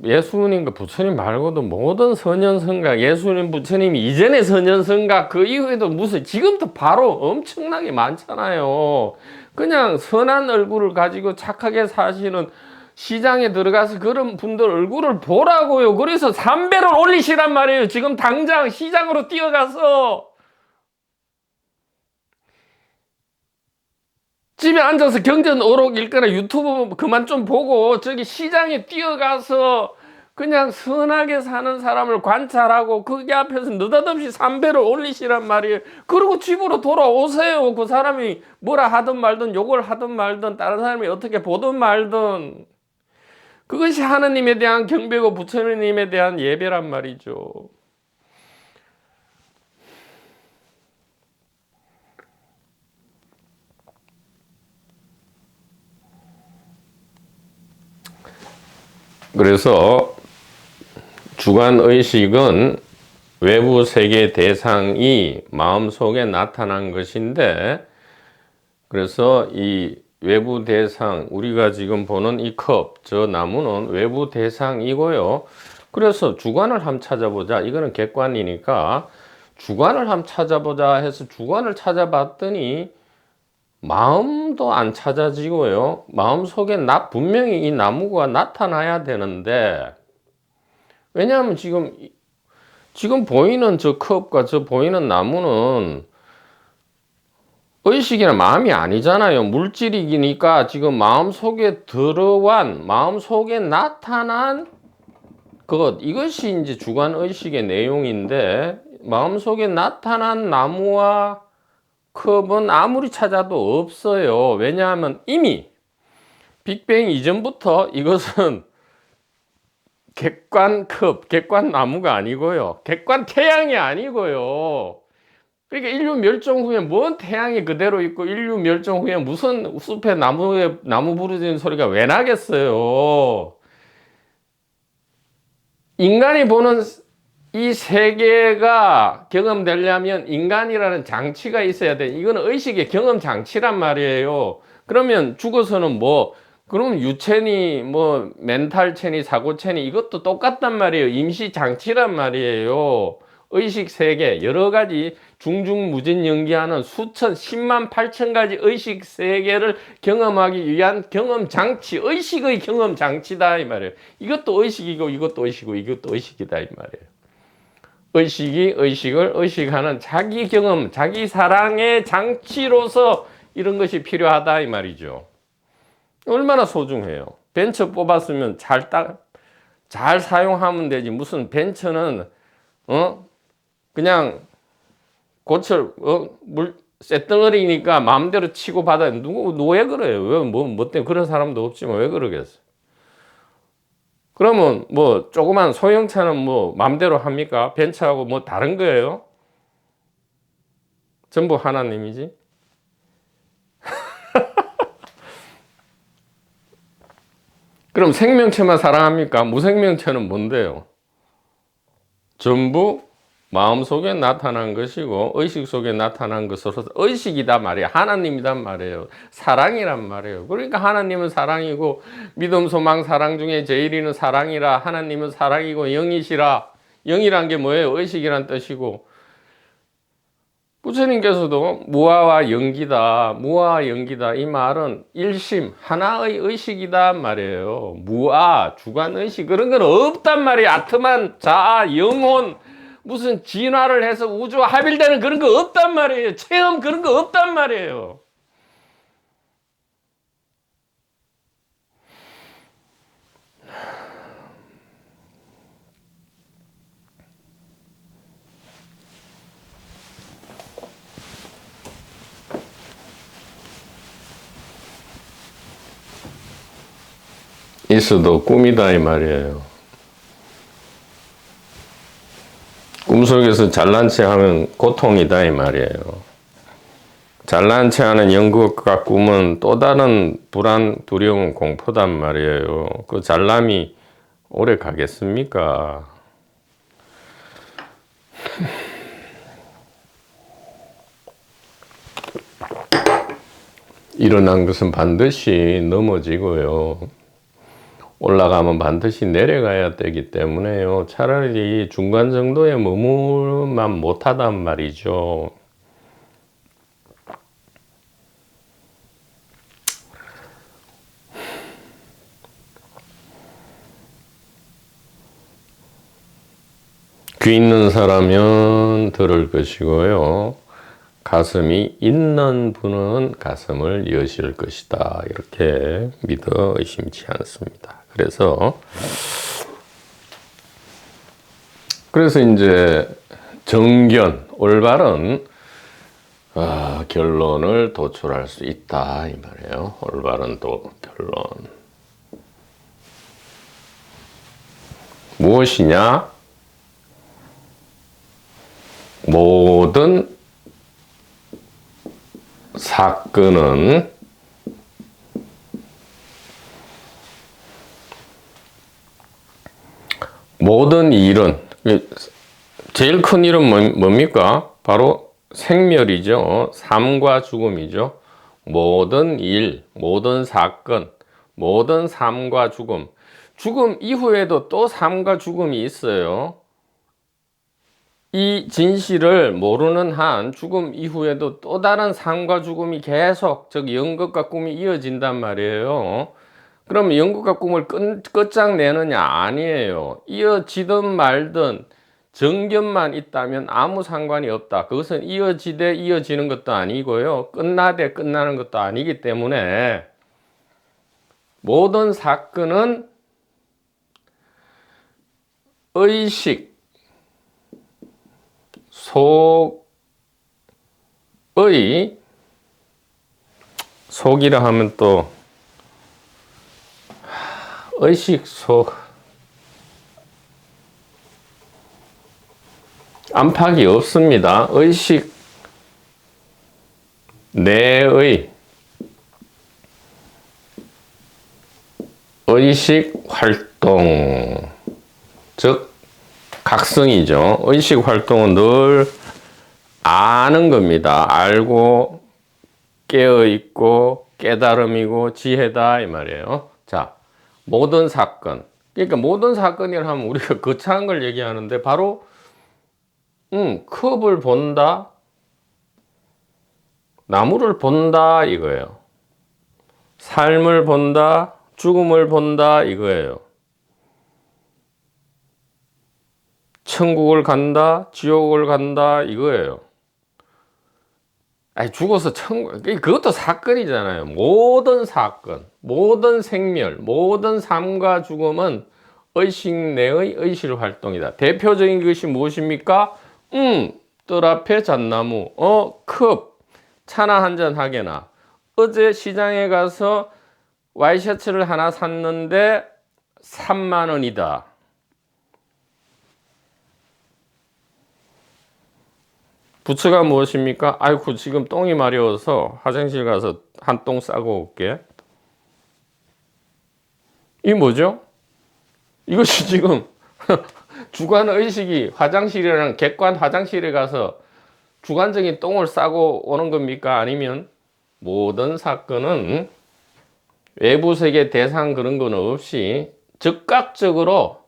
예수님과 부처님 말고도 모든 선현성각, 예수님, 부처님이 이전의 선현성각, 그 이후에도 지금도 바로 엄청나게 많잖아요. 그냥 선한 얼굴을 가지고 착하게 사시는 시장에 들어가서 그런 분들 얼굴을 보라고요. 그래서 담배를 올리시란 말이에요. 지금 당장 시장으로 뛰어가서 집에 앉아서 경전 오록 읽거나 유튜브 그만 좀 보고 저기 시장에 뛰어가서 그냥 선하게 사는 사람을 관찰하고 거기 앞에서 느닷없이 담배를 올리시란 말이에요. 그리고 집으로 돌아오세요. 그 사람이 뭐라 하든 말든 욕을 하든 말든 다른 사람이 어떻게 보든 말든 그것이 하느님에 대한 경배고 부처님에 대한 예배란 말이죠. 그래서 주관의식은 외부 세계 대상이 마음속에 나타난 것인데, 그래서 이 외부 대상, 우리가 지금 보는 이 컵, 저 나무는 외부 대상이고요. 그래서 주관을 한번 찾아보자. 이거는 객관이니까 주관을 한번 찾아보자 해서 주관을 찾아봤더니 마음도 안 찾아지고요. 마음속에 분명히 이 나무가 나타나야 되는데, 왜냐하면 지금 보이는 저 컵과 저 보이는 나무는 의식이나 마음이 아니잖아요. 물질이니까 지금 마음속에 마음속에 나타난 이것이 이제 주관의식의 내용인데, 마음속에 나타난 나무와 컵은 아무리 찾아도 없어요. 왜냐하면 이미 빅뱅 이전부터 이것은 객관 나무가 아니고요. 객관 태양이 아니고요. 그러니까 인류 멸종 후에 뭔 태양이 그대로 있고 인류 멸종 후에 무슨 숲에 나무 부르짖는 소리가 왜 나겠어요. 인간이 보는 이 세계가 경험되려면 인간이라는 장치가 있어야 돼. 이거는 의식의 경험 장치란 말이에요. 그러면 죽어서는 그럼 유체니 멘탈체니 사고체니 이것도 똑같단 말이에요. 임시 장치란 말이에요. 의식 세계 여러 가지 중중무진 연기하는 수천 10만 8천 가지 의식 세계를 경험하기 위한 경험 장치, 의식의 경험 장치다 이 말이에요. 이것도 의식이고 이것도 의식이고 이것도 의식이다 이 말이에요. 의식이 의식을 의식하는 자기 경험, 자기 사랑의 장치로서 이런 것이 필요하다 이 말이죠. 얼마나 소중해요. 벤처 뽑았으면 잘 사용하면 되지. 무슨 벤처는 그냥 쇳덩어리니까 마음대로 치고 받아요. 왜 그래요? 뭐 때문에 그런 사람도 없지만 왜 그러겠어요? 그러면 조그만 소형차는 마음대로 합니까? 벤츠하고 다른 거예요? 전부 하나님이지. 그럼 생명체만 사랑합니까? 무생명체는 뭔데요? 전부 마음속에 나타난 것이고 의식 속에 나타난 것으로서 의식이다 말이에요. 하나님이란 말이에요. 사랑이란 말이에요. 그러니까 하나님은 사랑이고 믿음, 소망, 사랑 중에 제일이는 사랑이라. 하나님은 사랑이고 영이시라. 영이란 게 뭐예요? 의식이란 뜻이고, 부처님께서도 무아와 영기다. 무아와 영기다. 이 말은 일심, 하나의 의식이다 말이에요. 무아, 주관의식 그런 건 없단 말이에요. 아트만, 자아, 영혼, 무슨 진화를 해서 우주와 합일되는 그런 거 없단 말이에요. 체험 그런 거 없단 말이에요. 있어도 꿈이다 이 말이에요. 꿈속에서 잘난 체 하면 고통이다 이 말이에요. 잘난 체 하는 연극과 꿈은 또 다른 불안, 두려움, 공포단 말이에요. 그 잘남이 오래 가겠습니까? 일어난 것은 반드시 넘어지고요. 올라가면 반드시 내려가야 되기 때문에요. 차라리 중간 정도에 머물만 못하단 말이죠. 귀 있는 사람은 들을 것이고요. 가슴이 있는 분은 가슴을 여실 것이다. 이렇게 믿어 의심치 않습니다. 그래서 이제 정견, 올바른 결론을 도출할 수 있다 이 말이에요. 올바른 결론. 무엇이냐? 모든 사건은 모든 일은, 제일 큰 일은 뭡니까? 바로 생멸이죠. 삶과 죽음이죠. 모든 일, 모든 사건, 모든 삶과 죽음. 죽음 이후에도 또 삶과 죽음이 있어요. 이 진실을 모르는 한 죽음 이후에도 또 다른 삶과 죽음이 계속 연극과 꿈이 이어진단 말이에요. 그럼 연극과 꿈을 끝장내느냐? 아니에요. 이어지든 말든 정견만 있다면 아무 상관이 없다. 그것은 이어지되 이어지는 것도 아니고요. 끝나되 끝나는 것도 아니기 때문에 모든 사건은 의식, 속이라 하면 또 의식 속 안팎이 없습니다. 의식 내의 의식 활동, 즉 각성이죠. 의식 활동은 늘 아는 겁니다. 알고 깨어있고 깨달음이고 지혜다 이 말이에요. 자, 모든 사건. 그러니까 모든 사건이라 하면 우리가 거창한 걸 얘기하는데 바로 컵을 본다, 나무를 본다 이거예요. 삶을 본다, 죽음을 본다 이거예요. 천국을 간다, 지옥을 간다 이거예요. 아니, 죽어서 천국, 그것도 사건이잖아요. 모든 사건, 모든 생멸, 모든 삶과 죽음은 의식 내의 의식 활동이다. 대표적인 것이 무엇입니까? 뜰 앞에 잣나무, 컵, 차나 한잔 하게나. 어제 시장에 가서 와이셔츠를 하나 샀는데 3만 원이다. 부츠가 무엇입니까? 아이고, 지금 똥이 마려워서 화장실 가서 한 똥 싸고 올게. 이게 뭐죠? 이것이 지금 주관 의식이 화장실이랑 객관 화장실에 가서 주관적인 똥을 싸고 오는 겁니까? 아니면 모든 사건은 외부 세계 대상 그런 건 없이 즉각적으로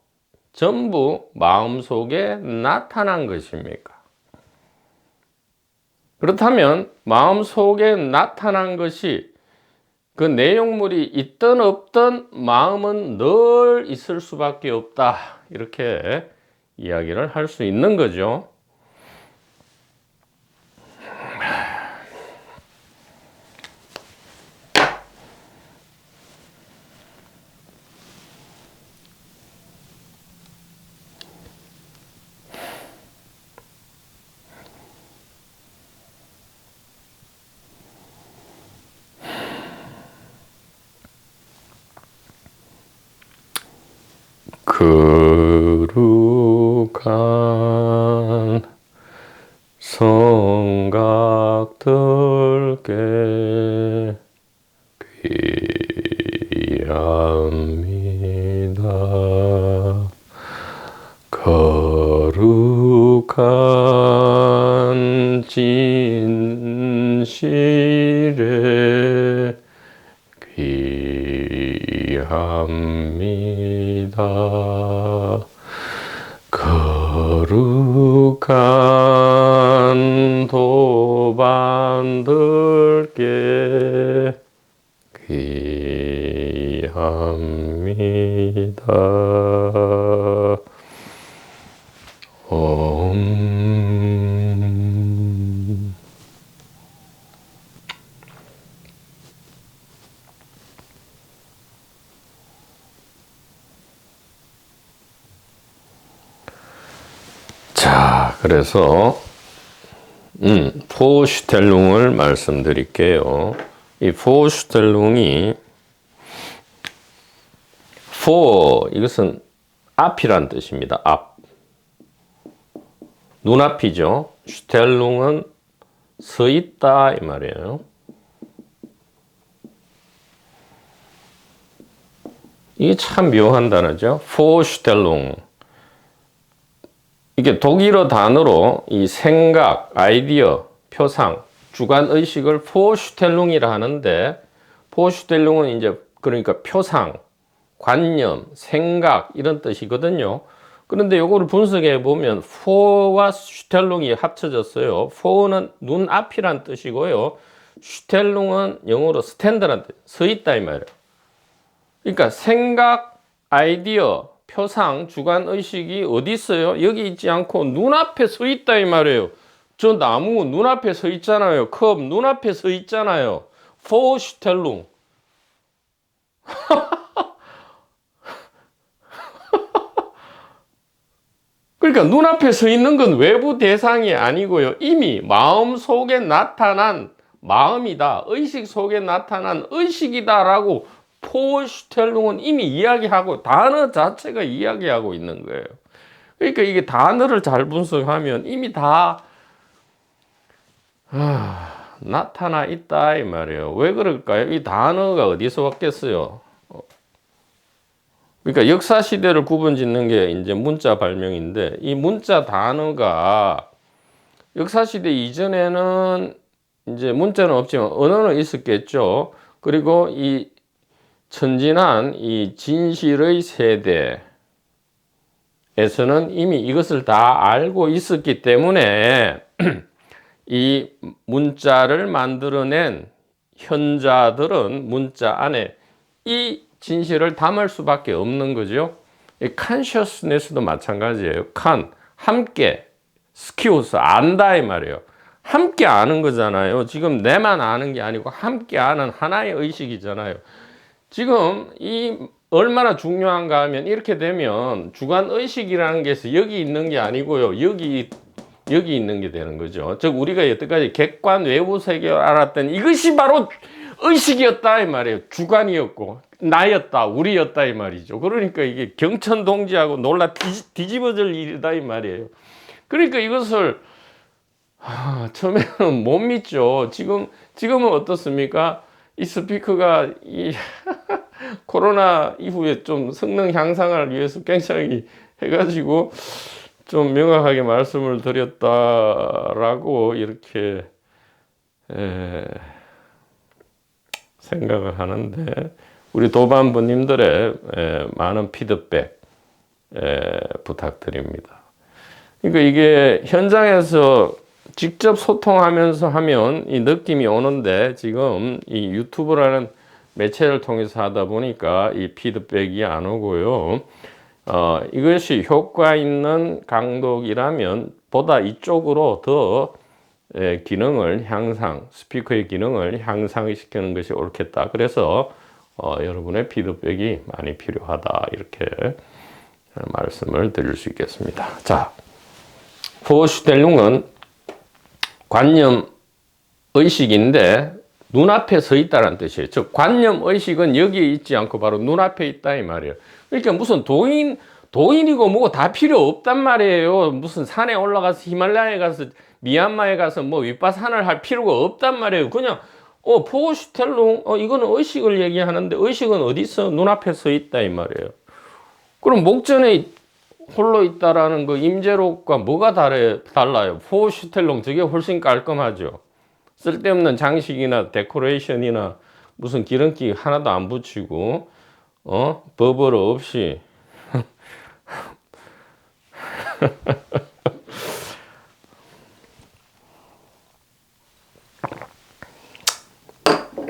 전부 마음속에 나타난 것입니까? 그렇다면 마음속에 나타난 것이 그 내용물이 있든 없든 마음은 늘 있을 수밖에 없다. 이렇게 이야기를 할 수 있는 거죠. 거룩한 성각들께 귀합니다. 거룩한 진실에 귀합니다. 거룩한 도반들께 귀합니다. 자, 그래서 포슈텔룽을 말씀드릴게요. 이 포슈텔룽이 이것은 앞이란 뜻입니다. 앞. 눈앞이죠. 슈텔룽은 서 있다 이 말이에요. 이게 참 묘한 단어죠. 포슈텔룽. 이게 독일어 단어로 이 생각, 아이디어, 표상, 주관 의식을 포슈텔룽이라 하는데, 포슈텔룽은 이제 그러니까 표상, 관념, 생각 이런 뜻이거든요. 그런데 요거를 분석해 보면 포와 슈텔룽이 합쳐졌어요. 포는 눈앞이란 뜻이고요. 슈텔룽은 영어로 스탠드란 뜻, 서 있다 이 말이에요. 그러니까 생각, 아이디어, 표상, 주관 의식이 어디 있어요? 여기 있지 않고 눈앞에 서 있다 이 말이에요. 저 나무 눈앞에 서 있잖아요. 컵 눈앞에 서 있잖아요. 포 슈텔룽. 그러니까 눈앞에 서 있는 건 외부 대상이 아니고요. 이미 마음 속에 나타난 마음이다. 의식 속에 나타난 의식이다라고 포슈텔룽은 이미 이야기하고 단어 자체가 이야기하고 있는 거예요. 그러니까 이게 단어를 잘 분석하면 이미 다 나타나 있다 이 말이에요. 왜 그럴까요? 이 단어가 어디서 왔겠어요? 그러니까 역사 시대를 구분 짓는 게 이제 문자 발명인데, 이 문자 단어가 역사 시대 이전에는 이제 문자는 없지만 언어는 있었겠죠. 그리고 이 천진한 이 진실의 세대에서는 이미 이것을 다 알고 있었기 때문에 이 문자를 만들어낸 현자들은 문자 안에 이 진실을 담을 수밖에 없는 거죠. 이 consciousness도 마찬가지예요. 함께, 스키우스, 안다 이 말이에요. 함께 아는 거잖아요. 지금 내만 아는 게 아니고 함께 아는 하나의 의식이잖아요. 지금 이 얼마나 중요한가 하면 이렇게 되면 주관 의식이라는 게 여기 있는 게 아니고요. 여기 있는 게 되는 거죠. 즉 우리가 여태까지 객관 외부 세계를 알았던 이것이 바로 의식이었다 이 말이에요. 주관이었고 나였다, 우리였다 이 말이죠. 그러니까 이게 경천동지하고 놀라 뒤집어질 일이다 이 말이에요. 그러니까 이것을 처음에는 못 믿죠. 지금은 어떻습니까? 이 스피커가 이 코로나 이후에 좀 성능 향상을 위해서 굉장히 해가지고 좀 명확하게 말씀을 드렸다라고 이렇게 생각을 하는데, 우리 도반부님들의 많은 피드백 부탁드립니다. 그러니까 이게 현장에서 직접 소통하면서 하면 이 느낌이 오는데, 지금 이 유튜브라는 매체를 통해서 하다 보니까 이 피드백이 안 오고요. 이것이 효과 있는 강독이라면 보다 이쪽으로 더 기능을 스피커의 기능을 향상시키는 것이 옳겠다. 그래서 여러분의 피드백이 많이 필요하다. 이렇게 말씀을 드릴 수 있겠습니다. 자, 포슈텔룽은 관념 의식인데 눈앞에 서 있다는 뜻이에요. 즉 관념 의식은 여기에 있지 않고 바로 눈앞에 있다 이 말이에요. 그러니까 무슨 도인이고 뭐고 다 필요 없단 말이에요. 무슨 산에 올라가서 히말라야에 가서 미얀마에 가서 뭐 윗바산을 할 필요가 없단 말이에요. 그냥 포슈텔룽 이거는 의식을 얘기하는데 의식은 어디 있어? 눈앞에 서 있다 이 말이에요. 그럼 목전에 홀로 있다라는 그 임재록과 뭐가 달라요? 포슈텔룽 저게 훨씬 깔끔하죠. 쓸데없는 장식이나 데코레이션이나 무슨 기름기 하나도 안 붙이고 버버러 없이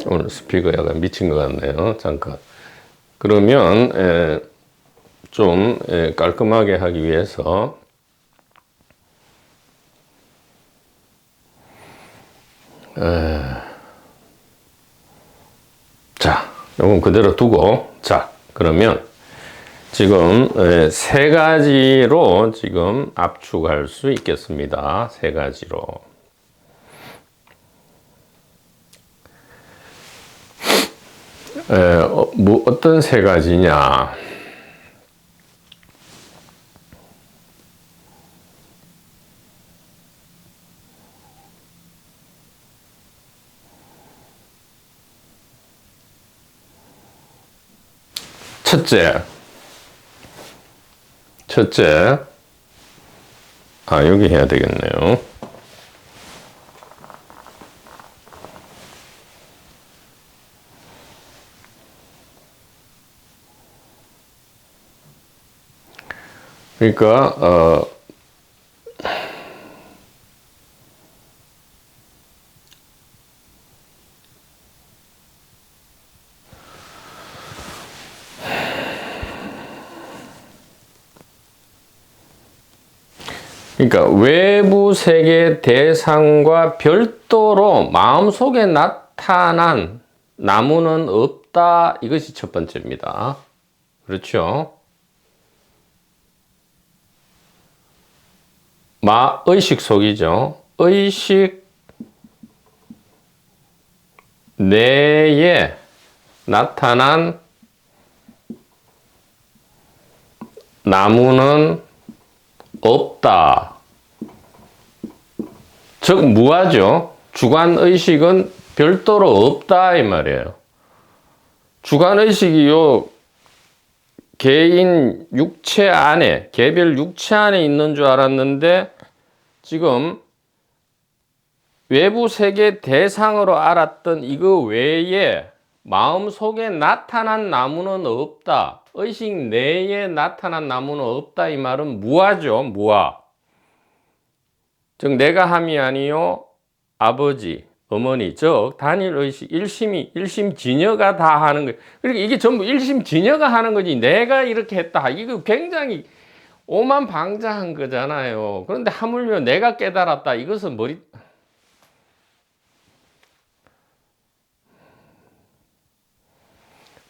오늘 스피커 약간 미친 것 같네요. 잠깐. 그러면 좀 깔끔하게 하기 위해서 자, 요건 그대로 두고, 자, 그러면 지금 세 가지로 지금 압축할 수 있겠습니다. 세 가지로. 어떤 세 가지냐? 첫째, 여기 해야 되겠네요. 그러니까 외부 세계 대상과 별도로 마음속에 나타난 나무는 없다. 이것이 첫 번째입니다. 그렇죠? 의식 속이죠. 의식 내에 나타난 나무는 없다. 즉 무하죠. 주관의식은 별도로 없다 이 말이에요. 주관의식이요 개인 육체 안에, 개별 육체 안에 있는 줄 알았는데 지금 외부 세계 대상으로 알았던 이거 외에 마음속에 나타난 나무는 없다. 의식 내에 나타난 나무는 없다. 이 말은 무하죠. 무하. 즉 내가 함이 아니요 아버지, 어머니, 즉 단일의식, 일심진여가 다 하는 거예요. 그러니까 이게 전부 일심진여가 하는 거지 내가 이렇게 했다. 이거 굉장히 오만방자한 거잖아요. 그런데 하물며 내가 깨달았다. 이것은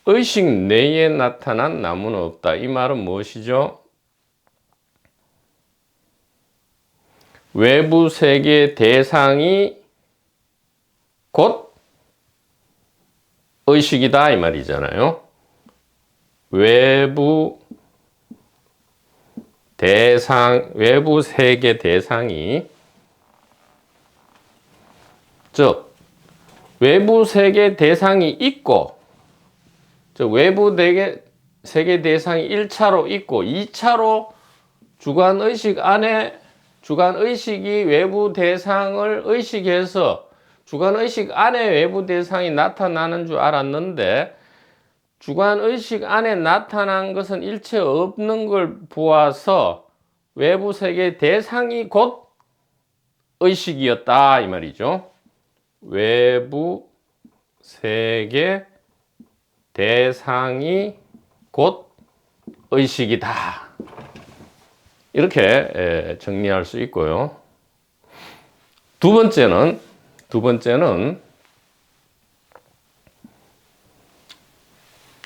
의식 내에 나타난 나무는 없다. 이 말은 무엇이죠? 외부 세계 대상이 곧 의식이다 이 말이잖아요. 외부 세계 대상이 즉 외부 세계 대상이 있고 즉 외부 세계 대상이 1차로 있고 2차로 주관의식 안에 주관의식이 외부 대상을 의식해서 주관의식 안에 외부 대상이 나타나는 줄 알았는데 주관의식 안에 나타난 것은 일체 없는 걸 보아서 외부 세계 대상이 곧 의식이었다 이 말이죠. 외부 세계 대상이 곧 의식이다. 이렇게 정리할 수 있고요. 두 번째는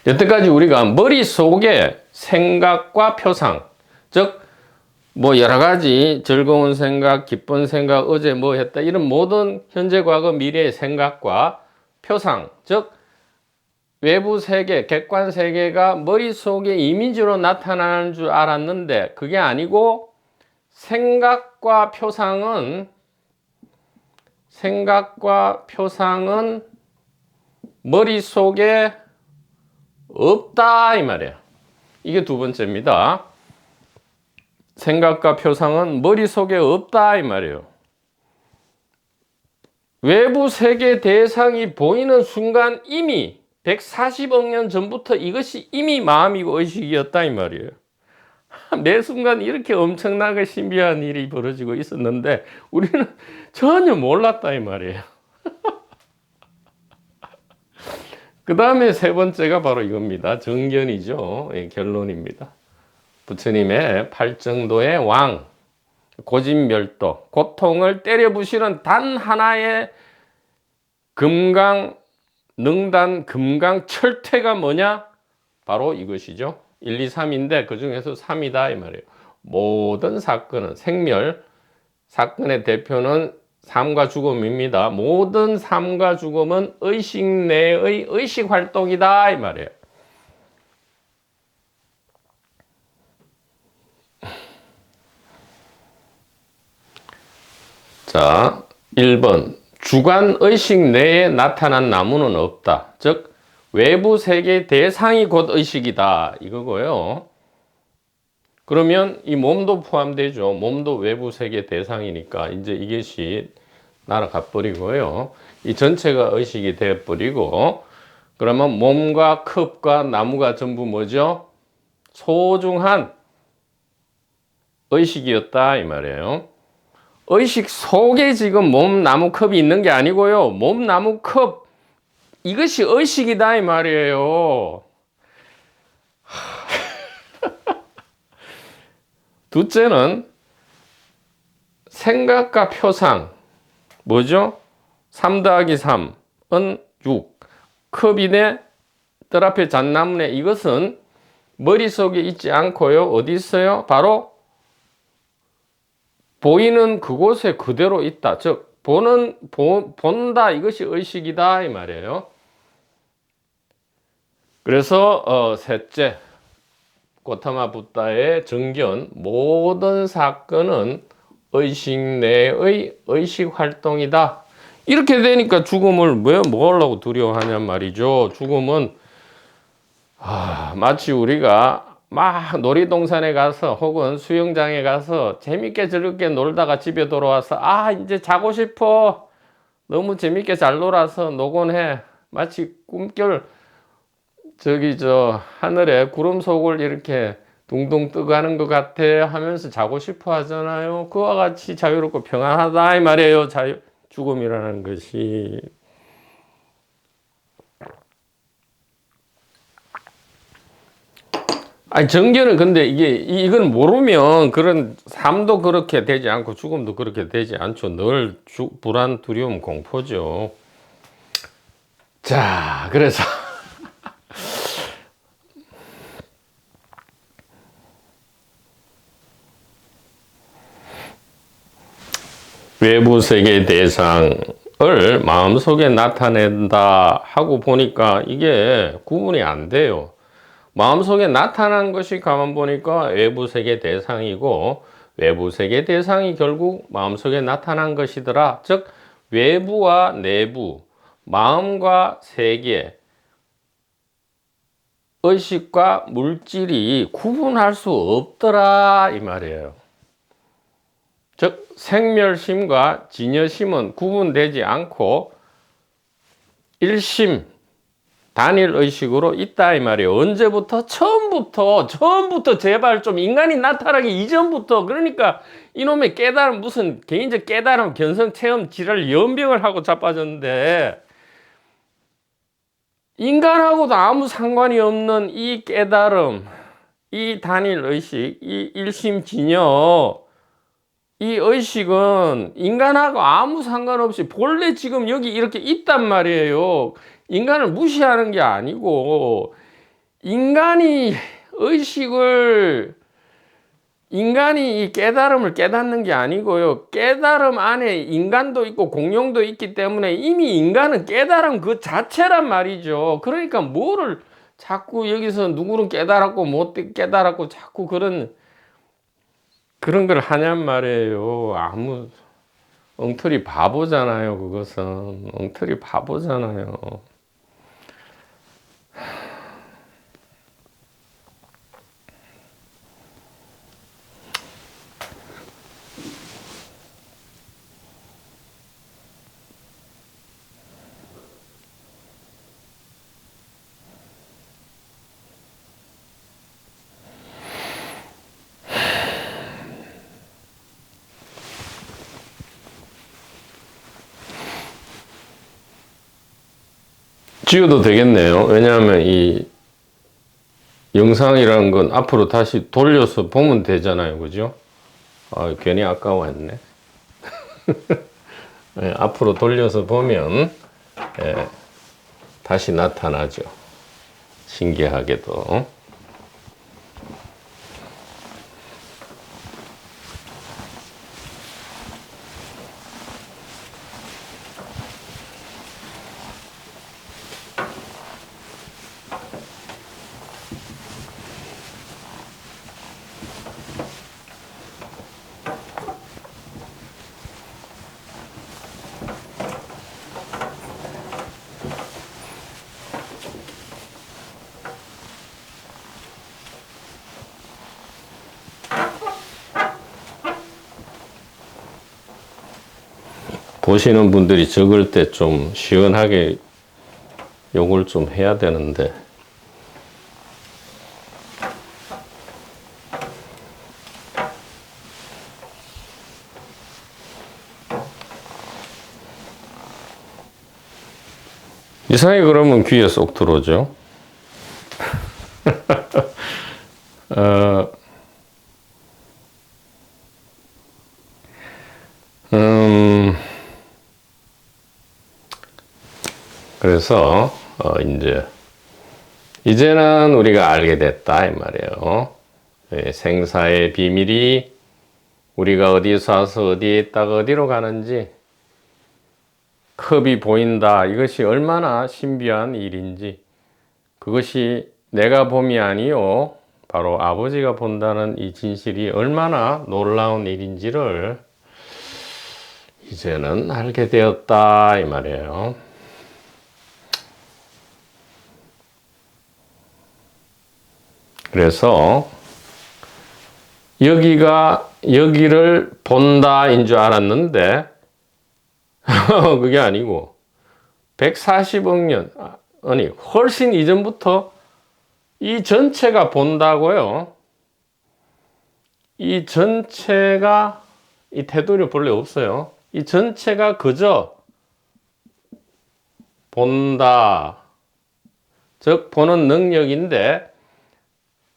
여태까지 우리가 머릿속에 생각과 표상, 즉 뭐 여러 가지 즐거운 생각, 기쁜 생각, 어제 뭐 했다 이런 모든 현재, 과거, 미래의 생각과 표상, 즉 외부 세계, 객관 세계가 머릿속에 이미지로 나타나는 줄 알았는데 그게 아니고 생각과 표상은 머릿속에 없다 이 말이에요. 이게 두 번째입니다. 생각과 표상은 머릿속에 없다 이 말이에요. 외부 세계 대상이 보이는 순간 이미 140억 년 전부터 이것이 이미 마음이고 의식이었다 이 말이에요. 매 순간 이렇게 엄청나게 신비한 일이 벌어지고 있었는데 우리는 전혀 몰랐다 이 말이에요. 그 다음에 세 번째가 바로 이겁니다. 정견이죠. 결론입니다. 부처님의 팔정도의 왕, 고진멸도, 고통을 때려부시는 단 하나의 능단 금강 철퇴가 뭐냐? 바로 이것이죠. 1, 2, 3인데 그 중에서 3이다 이 말이에요. 모든 사건은 생멸, 사건의 대표는 삶과 죽음입니다. 모든 삶과 죽음은 의식 내의 의식 활동이다 이 말이에요. 자, 1번 주관의식 내에 나타난 나무는 없다. 즉 외부 세계 대상이 곧 의식이다 이거고요. 그러면 이 몸도 포함되죠. 몸도 외부 세계 대상이니까 이제 이것이 날아가 버리고요. 이 전체가 의식이 되어 버리고, 그러면 몸과 컵과 나무가 전부 뭐죠? 소중한 의식이었다 이 말이에요. 의식 속에 지금 몸, 나무, 컵이 있는 게 아니고요. 몸, 나무, 컵 이것이 의식이다 이 말이에요. 둘째는 생각과 표상. 뭐죠? 3 더하기 3은 6. 컵이네, 뜰 앞에 잣나무네. 이것은 머릿속에 있지 않고요. 어디 있어요? 바로 보이는 그곳에 그대로 있다. 즉, 본다. 이것이 의식이다. 이 말이에요. 그래서, 셋째. 고타마 부다의 정견, 모든 사건은 의식 내의 의식 활동이다. 이렇게 되니까 죽음을 왜 뭐하려고 두려워하냔 말이죠. 죽음은 마치 우리가 막 놀이동산에 가서 혹은 수영장에 가서 재밌게 즐겁게 놀다가 집에 돌아와서 이제 자고 싶어. 너무 재밌게 잘 놀아서 노곤해. 마치 꿈결 하늘에 구름 속을 이렇게 둥둥 떠가는 것 같아 하면서 자고 싶어 하잖아요. 그와 같이 자유롭고 평안하다 이 말이에요. 죽음이라는 것이. 정견은 근데 이건 모르면 그런 삶도 그렇게 되지 않고 죽음도 그렇게 되지 않죠. 늘 불안, 두려움, 공포죠. 자, 그래서 외부 세계 대상을 마음속에 나타낸다 하고 보니까 이게 구분이 안 돼요. 마음속에 나타난 것이 가만 보니까 외부 세계 대상이고, 외부 세계 대상이 결국 마음속에 나타난 것이더라. 즉, 외부와 내부, 마음과 세계, 의식과 물질이 구분할 수 없더라 이 말이에요. 즉, 생멸심과 진여심은 구분되지 않고 일심, 단일 의식으로 있다 이 말이에요. 언제부터? 처음부터 제발 좀 인간이 나타나기 이전부터. 그러니까 이놈의 깨달음, 무슨 개인적 깨달음, 견성, 체험, 지랄, 연병을 하고 자빠졌는데, 인간하고도 아무 상관이 없는 이 깨달음, 이 단일 의식, 이 일심진여, 이 의식은 인간하고 아무 상관없이 본래 지금 여기 이렇게 있단 말이에요. 인간을 무시하는 게 아니고, 인간이 이 깨달음을 깨닫는 게 아니고요. 깨달음 안에 인간도 있고 공룡도 있기 때문에 이미 인간은 깨달음 그 자체란 말이죠. 그러니까 뭐를 자꾸 여기서 누구는 깨달았고 못 깨달았고 자꾸 그런 걸 하냔 말이에요. 엉터리 바보잖아요. 그것은 엉터리 바보잖아요. 지워도 되겠네요. 왜냐하면 이 영상이라는 건 앞으로 다시 돌려서 보면 되잖아요. 그죠? 괜히 아까워했네. 네, 앞으로 돌려서 보면 다시 나타나죠. 신기하게도. 보시는 분들이 적을 때 좀 시원하게 요걸 좀 해야 되는데. 이상하게 그러면 귀에 쏙 들어오죠. 그래서 이제는 우리가 알게 됐다 이 말이에요. 생사의 비밀이 우리가 어디서 와서 어디에 있다가 어디로 가는지 컵이 보인다. 이것이 얼마나 신비한 일인지, 그것이 내가 봄이 아니요 바로 아버지가 본다는 이 진실이 얼마나 놀라운 일인지를 이제는 알게 되었다 이 말이에요. 그래서 여기를 본다인 줄 알았는데 그게 아니고 140억 년, 아니 훨씬 이전부터 이 전체가 본다고요. 이 전체가, 이 테두리 본래 없어요. 이 전체가 그저 본다, 즉 보는 능력인데,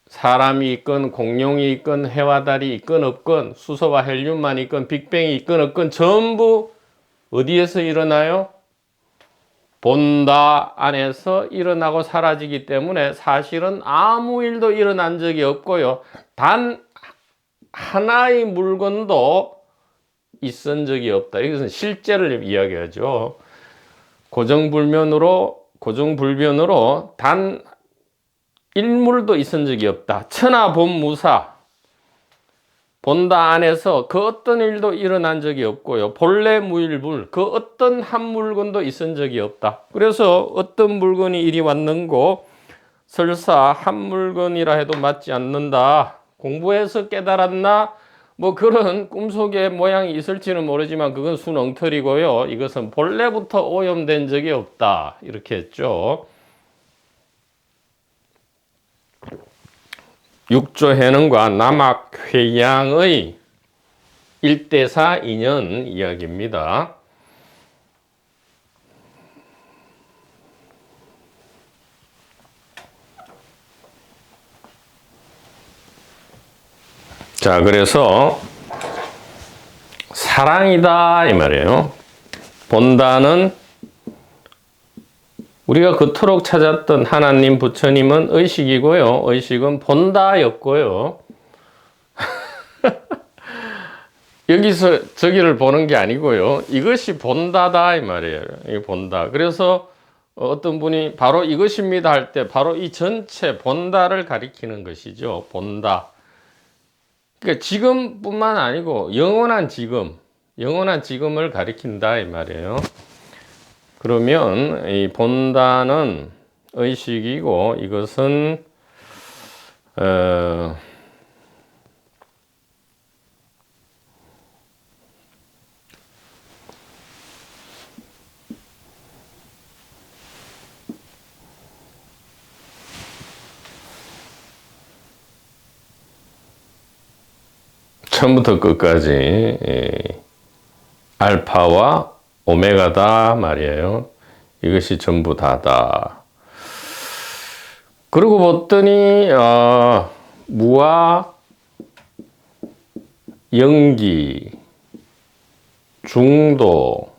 사람이 있건 공룡이 있건 해와 달이 있건 없건 수소와 헬륨만 있건 빅뱅이 있건 없건 전부 어디에서 일어나요? 본다 안에서 일어나고 사라지기 때문에 사실은 아무 일도 일어난 적이 없고요. 단 하나의 물건도 있은 적이 없다. 이것은 실제를 이야기하죠. 고정불변으로 단 일물도 있은 적이 없다. 천하본무사, 본다 안에서 그 어떤 일도 일어난 적이 없고요. 본래 무일물, 그 어떤 한 물건도 있은 적이 없다. 그래서 어떤 물건이 이리 왔는고 설사 한 물건이라 해도 맞지 않는다. 공부해서 깨달았나? 뭐 그런 꿈속의 모양이 있을지는 모르지만 그건 순엉터리고요. 이것은 본래부터 오염된 적이 없다. 이렇게 했죠. 육조해능과 남악회양의 1대4 인연 이야기입니다. 자, 그래서 사랑이다 이 말이에요. 본다는 우리가 그토록 찾았던 하나님, 부처님은 의식이고요. 의식은 본다였고요. 여기서 저기를 보는 게 아니고요. 이것이 본다다 이 말이에요. 이 본다. 그래서 어떤 분이 바로 이것입니다 할 때 바로 이 전체 본다를 가리키는 것이죠. 본다. 그러니까 지금뿐만 아니고 영원한 지금을 가리킨다 이 말이에요. 그러면 이 본다는 의식이고 이것은 처음부터 끝까지 알파와 오메가다 말이에요. 이것이 전부 다다. 그러고 봤더니 무와 영기, 중도,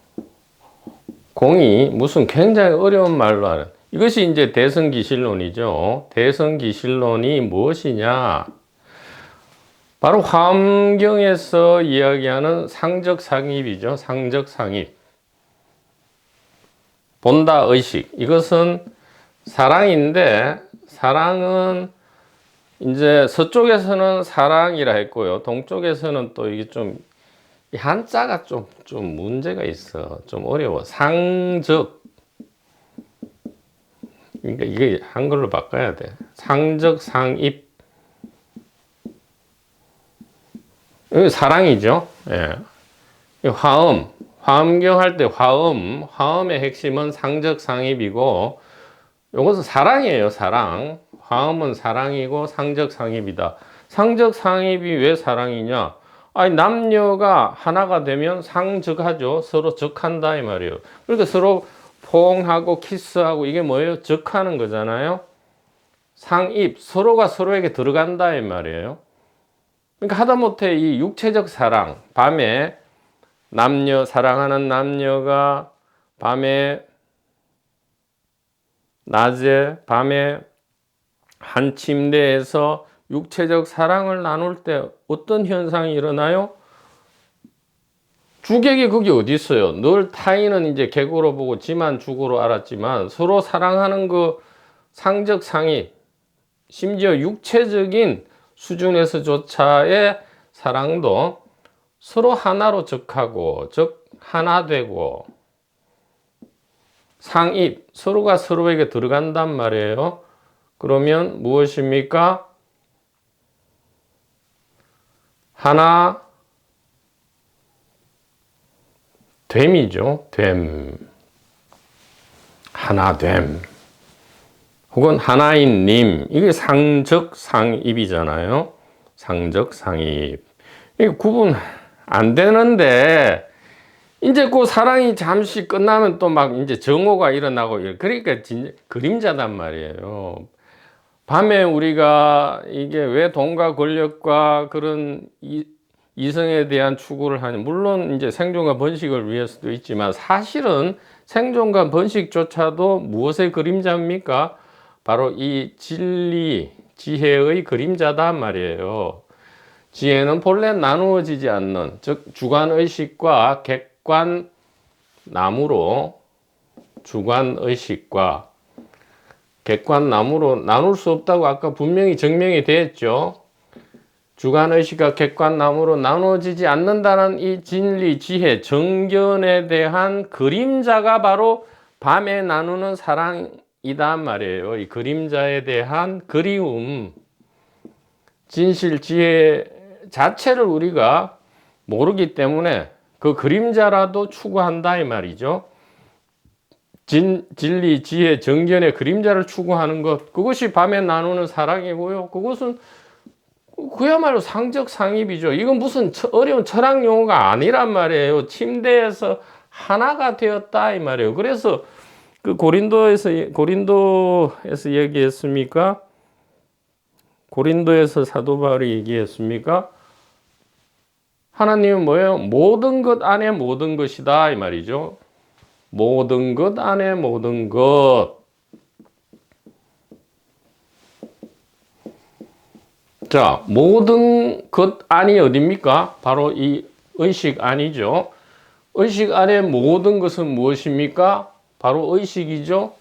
공이 무슨 굉장히 어려운 말로 하는, 이것이 이제 대성기실론이죠. 대성기실론이 무엇이냐? 바로 화엄경에서 이야기하는 상적상입이죠. 상적상입. 본다 의식. 이것은 사랑인데, 사랑은 이제 서쪽에서는 사랑이라 했고요. 동쪽에서는 또 이게 좀, 한자가 좀 문제가 있어. 좀 어려워. 상적. 그러니까 이게 한글로 바꿔야 돼. 상적상입. 사랑이죠. 예. 화엄. 화엄경 할 때 화엄의 핵심은 상적 상입이고, 이것은 사랑이에요, 사랑. 화엄은 사랑이고 상적 상입이다. 상적 상입이 왜 사랑이냐? 아니, 남녀가 하나가 되면 상적하죠. 서로 적한다 이 말이에요. 그러니까 서로 포옹하고 키스하고 이게 뭐예요? 적하는 거잖아요. 상입, 서로가 서로에게 들어간다 이 말이에요. 그러니까 하다못해 이 육체적 사랑, 밤에 사랑하는 남녀가 낮에 밤에 한 침대에서 육체적 사랑을 나눌 때 어떤 현상이 일어나요? 주객이 그게 어디 있어요? 늘 타인은 이제 객으로 보고 지만 주고로 알았지만 서로 사랑하는 그 상적 상입, 심지어 육체적인 수준에서조차의 사랑도 서로 하나로 적하고 하나 되고 상입, 서로가 서로에게 들어간단 말이에요. 그러면 무엇입니까? 하나 됨이죠. 하나됨. 혹은 하나인 님. 이게 상적 상입이잖아요. 상적 상입. 이게 구분 안 되는데 이제 그 사랑이 잠시 끝나면 또 막 이제 정오가 일어나고, 그러니까 진짜 그림자단 말이에요. 밤에 우리가 이게 왜 돈과 권력과 그런 이성에 대한 추구를 하냐. 물론 이제 생존과 번식을 위해서도 있지만 사실은 생존과 번식조차도 무엇의 그림자입니까? 바로 이 진리, 지혜의 그림자단 말이에요. 지혜는 본래 나누어지지 않는, 즉 주관의식과 객관남으로, 주관의식과 객관남으로 나눌 수 없다고 아까 분명히 증명이 되었죠. 주관의식과 객관남으로 나누어지지 않는다는 이 진리, 지혜, 정견에 대한 그림자가 바로 밤에 나누는 사랑이단 말이에요. 이 그림자에 대한 그리움, 진실, 지혜 자체를 우리가 모르기 때문에 그 그림자라도 추구한다 이 말이죠. 진리, 지혜, 정견의 그림자를 추구하는 것, 그것이 밤에 나누는 사랑이고요. 그것은 그야말로 상적 상입이죠. 이건 무슨 어려운 철학 용어가 아니란 말이에요. 침대에서 하나가 되었다 이 말이에요. 그래서 그 고린도에서 얘기했습니까? 고린도에서 사도 바울이 얘기했습니까? 하나님은 뭐예요? 모든 것 안에 모든 것이다 이 말이죠. 모든 것 안에 모든 것. 자, 모든 것 안이 어딥니까? 바로 이 의식 안이죠. 의식 안에 모든 것은 무엇입니까? 바로 의식이죠.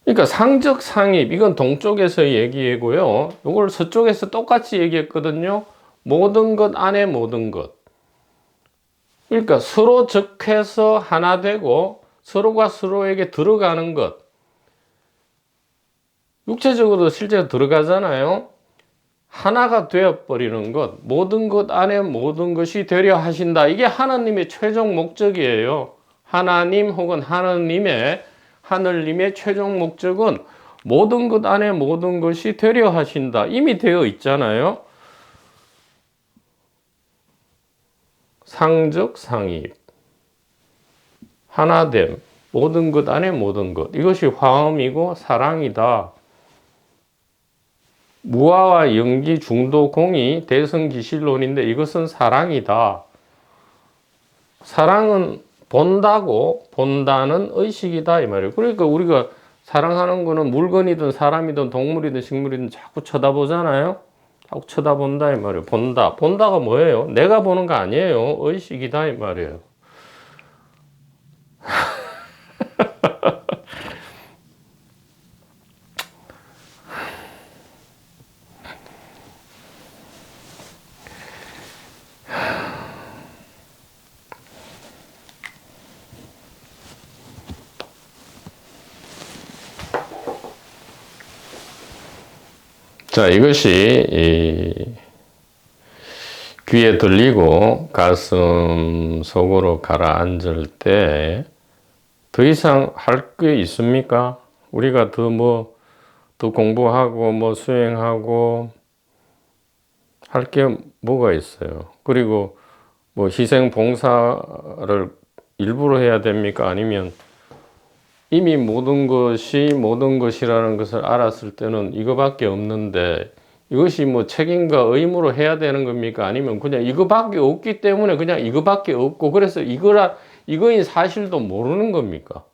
그러니까 상적 상입, 이건 동쪽에서의 얘기고요. 이걸 서쪽에서 똑같이 얘기했거든요. 모든 것 안에 모든 것. 그러니까 서로 적해서 하나 되고 서로가 서로에게 들어가는 것. 육체적으로도 실제로 들어가잖아요. 하나가 되어버리는 것. 모든 것 안에 모든 것이 되려 하신다. 이게 하나님의 최종 목적이에요. 하나님 혹은 하늘님의 최종 목적은 모든 것 안에 모든 것이 되려 하신다. 이미 되어 있잖아요. 상적 상입, 하나됨, 모든 것 안에 모든 것. 이것이 화엄이고 사랑이다. 무아와 영기, 중도, 공이 대성기실론인데 이것은 사랑이다. 사랑은 본다는 의식이다 이 말이에요. 그러니까 우리가 사랑하는 거는 물건이든 사람이든 동물이든 식물이든 자꾸 쳐다보잖아요. 자꾸 쳐다본다 이 말이에요. 본다가 뭐예요? 내가 보는 거 아니에요. 의식이다 이 말이에요. 자, 이것이 귀에 들리고 가슴 속으로 가라앉을 때 더 이상 할 게 있습니까? 우리가 더 공부하고 수행하고 할 게 뭐가 있어요? 그리고 희생 봉사를 일부러 해야 됩니까? 아니면 이미 모든 것이라는 것을 알았을 때는 이거밖에 없는데 이것이 책임과 의무로 해야 되는 겁니까? 아니면 그냥 이거밖에 없기 때문에 그냥 이거밖에 없고 그래서 이거인 사실도 모르는 겁니까?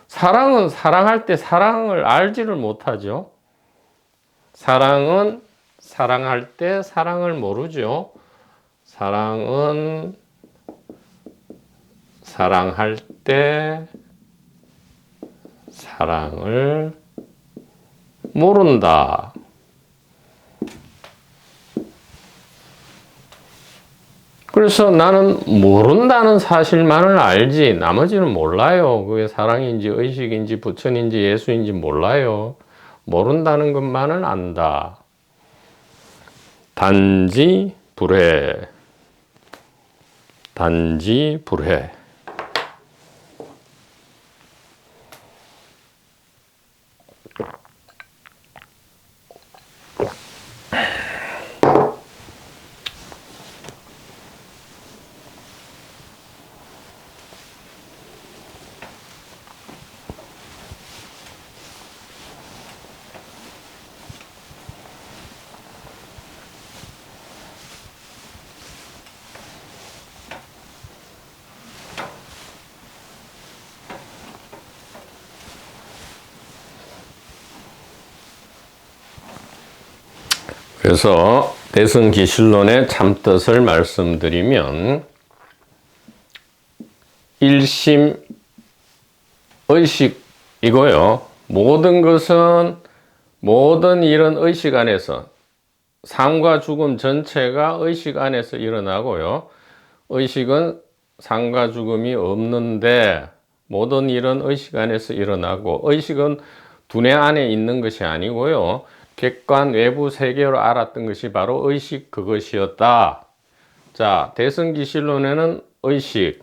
사랑은 사랑할 때 사랑을 알지를 못하죠. 사랑은 사랑할 때 사랑을 모르죠. 사랑은 사랑할 때 사랑을 모른다. 그래서 나는 모른다는 사실만을 알지 나머지는 몰라요. 그게 사랑인지 의식인지 부처인지 예수인지 몰라요. 모른다는 것만을 안다. 단지 불해. 단지 불해. 그래서 대승기실론의 참뜻을 말씀드리면 일심 의식이고요. 모든 것은 모든 일은 의식 안에서 삶과 죽음 전체가 의식 안에서 일어나고요. 의식은 삶과 죽음이 없는데 모든 일은 의식 안에서 일어나고 의식은 두뇌 안에 있는 것이 아니고요. 객관 외부 세계로 알았던 것이 바로 의식 그것이었다. 자, 대승기실론에는 의식,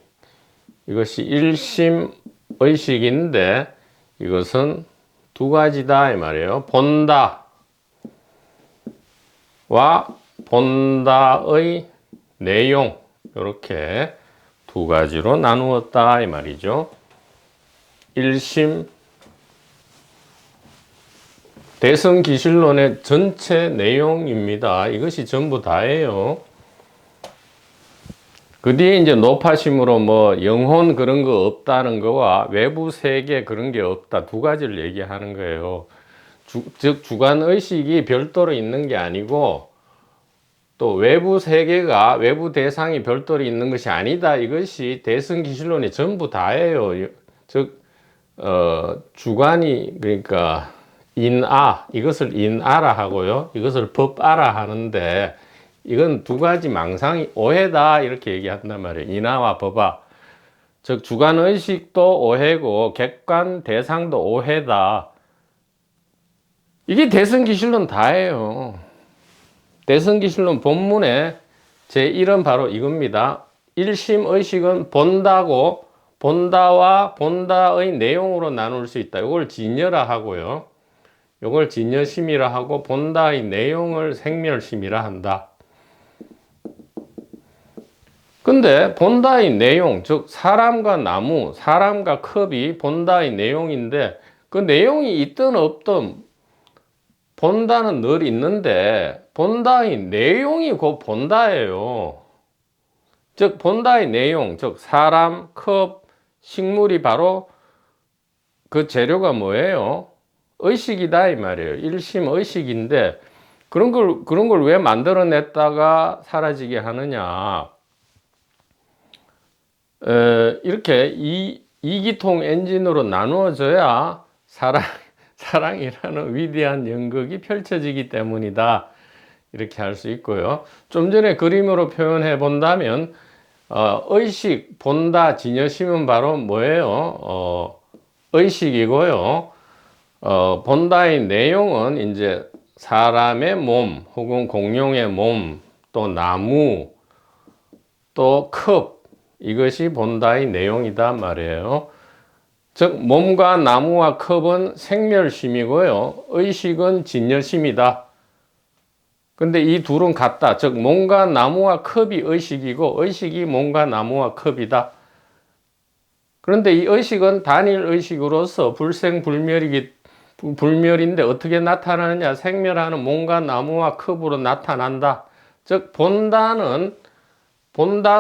이것이 일심 의식인데 이것은 두 가지다 이 말이에요. 본다와 본다의 내용, 이렇게 두 가지로 나누었다 이 말이죠. 일심 대승기실론의 전체 내용입니다. 이것이 전부 다예요. 그 뒤에 이제 높아심으로 영혼 그런 거 없다는 거와 외부 세계 그런 게 없다 두 가지를 얘기하는 거예요. 즉 주관의식이 별도로 있는 게 아니고 또 외부 세계가 외부 대상이 별도로 있는 것이 아니다. 이것이 대승기실론의 전부 다예요. 즉 주관이 그러니까 인아, 이것을 인아라 하고요. 이것을 법아라 하는데 이건 두 가지 망상이 오해다 이렇게 얘기한단 말이에요. 인아와 법아. 즉 주관의식도 오해고 객관 대상도 오해다. 이게 대승기실론 다예요. 대승기실론 본문에 제1은 바로 이겁니다. 일심의식은 본다고 본다와 본다의 내용으로 나눌 수 있다. 이걸 진여라 하고요. 이걸 진여심이라 하고 본다의 내용을 생멸심이라 한다. 근데 본다의 내용, 즉 사람과 나무, 사람과 컵이 본다의 내용인데 그 내용이 있든 없든 본다는 늘 있는데 본다의 내용이 곧 본다예요. 즉 본다의 내용, 즉 사람, 컵, 식물이 바로 그 재료가 뭐예요? 의식이다 이 말이에요. 일심 의식인데 그런 걸 왜 만들어냈다가 사라지게 하느냐? 이렇게 이기통 엔진으로 나누어져야 사랑이라는 위대한 연극이 펼쳐지기 때문이다. 이렇게 할 수 있고요. 좀 전에 그림으로 표현해 본다면 의식, 본다, 진여심은 바로 뭐예요? 의식이고요. 본다의 내용은 이제 사람의 몸 혹은 공룡의 몸, 또 나무, 또 컵, 이것이 본다의 내용이다 말이에요. 즉 몸과 나무와 컵은 생멸심이고요, 의식은 진여심이다. 근데 이 둘은 같다. 즉 몸과 나무와 컵이 의식이고 의식이 몸과 나무와 컵이다. 그런데 이 의식은 단일 의식으로서 불생불멸인데 어떻게 나타나느냐? 생멸하는 몸과 나무와 컵으로 나타난다. 즉 본다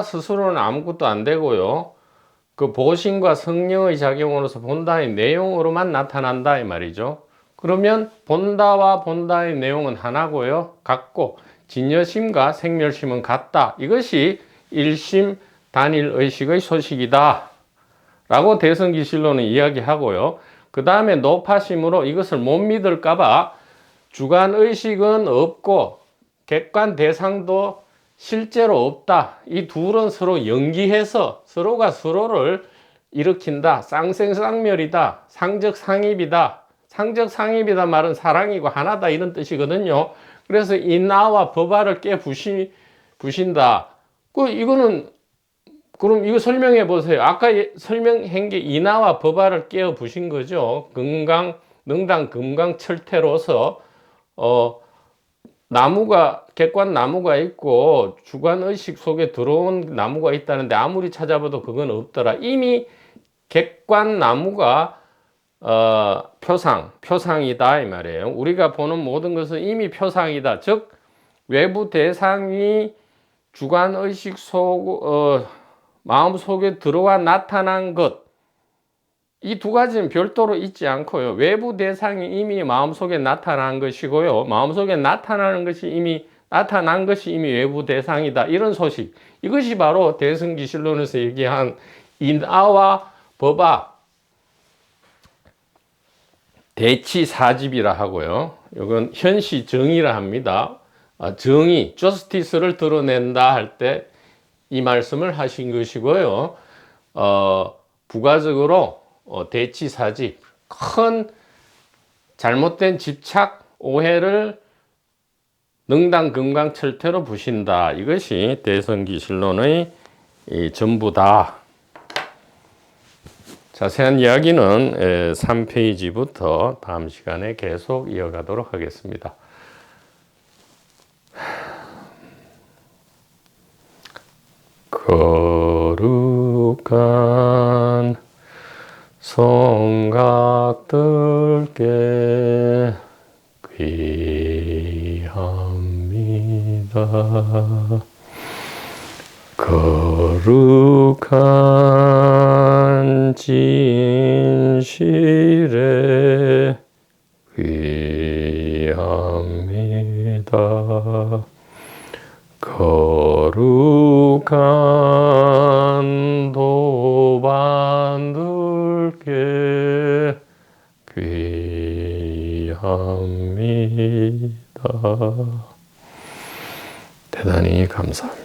스스로는 아무것도 안 되고요, 그 보신과 성령의 작용으로서 본다의 내용으로만 나타난다 이 말이죠. 그러면 본다와 본다의 내용은 하나고요, 같고 진여심과 생멸심은 같다. 이것이 일심 단일 의식의 소식이다 라고 대성기실론은 이야기하고요. 그 다음에 노파심으로 이것을 못 믿을까봐 주관의식은 없고 객관 대상도 실제로 없다. 이 둘은 서로 연기해서 서로가 서로를 일으킨다. 쌍생쌍멸이다. 상적상입이다. 상적상입이다 말은 사랑이고 하나다 이런 뜻이거든요. 그래서 이나와 법화를 부신다. 이거는 그럼 이거 설명해 보세요. 아까 설명한 게 이나와 법화를 깨어 부신 거죠. 능당 금강철퇴로서 나무가, 객관 나무가 있고 주관의식 속에 들어온 나무가 있다는데 아무리 찾아봐도 그건 없더라. 이미 객관 나무가 표상이다 이 말이에요. 우리가 보는 모든 것은 이미 표상이다. 즉 외부 대상이 주관의식 마음 속에 들어와 나타난 것, 이 두 가지는 별도로 있지 않고요, 외부 대상이 이미 마음속에 나타난 것이고요, 마음속에 나타난 것이 이미 외부 대상이다. 이런 소식, 이것이 바로 대승기실론에서 얘기한 인아와 법아 대치사집이라 하고요, 이건 현시정의라 합니다. 정의, justice를 드러낸다 할 때 이 말씀을 하신 것이고요. 부가적으로 대치사집, 큰 잘못된 집착, 오해를 능당금강철퇴로 부신다. 이것이 대성기실론의 전부다. 자세한 이야기는 3페이지부터 다음 시간에 계속 이어가도록 하겠습니다. 거룩한 성각들께 귀합니다. 거룩한 진실에 귀합니다. 거룩한 도반들께 귀합니다. 대단히 감사합니다.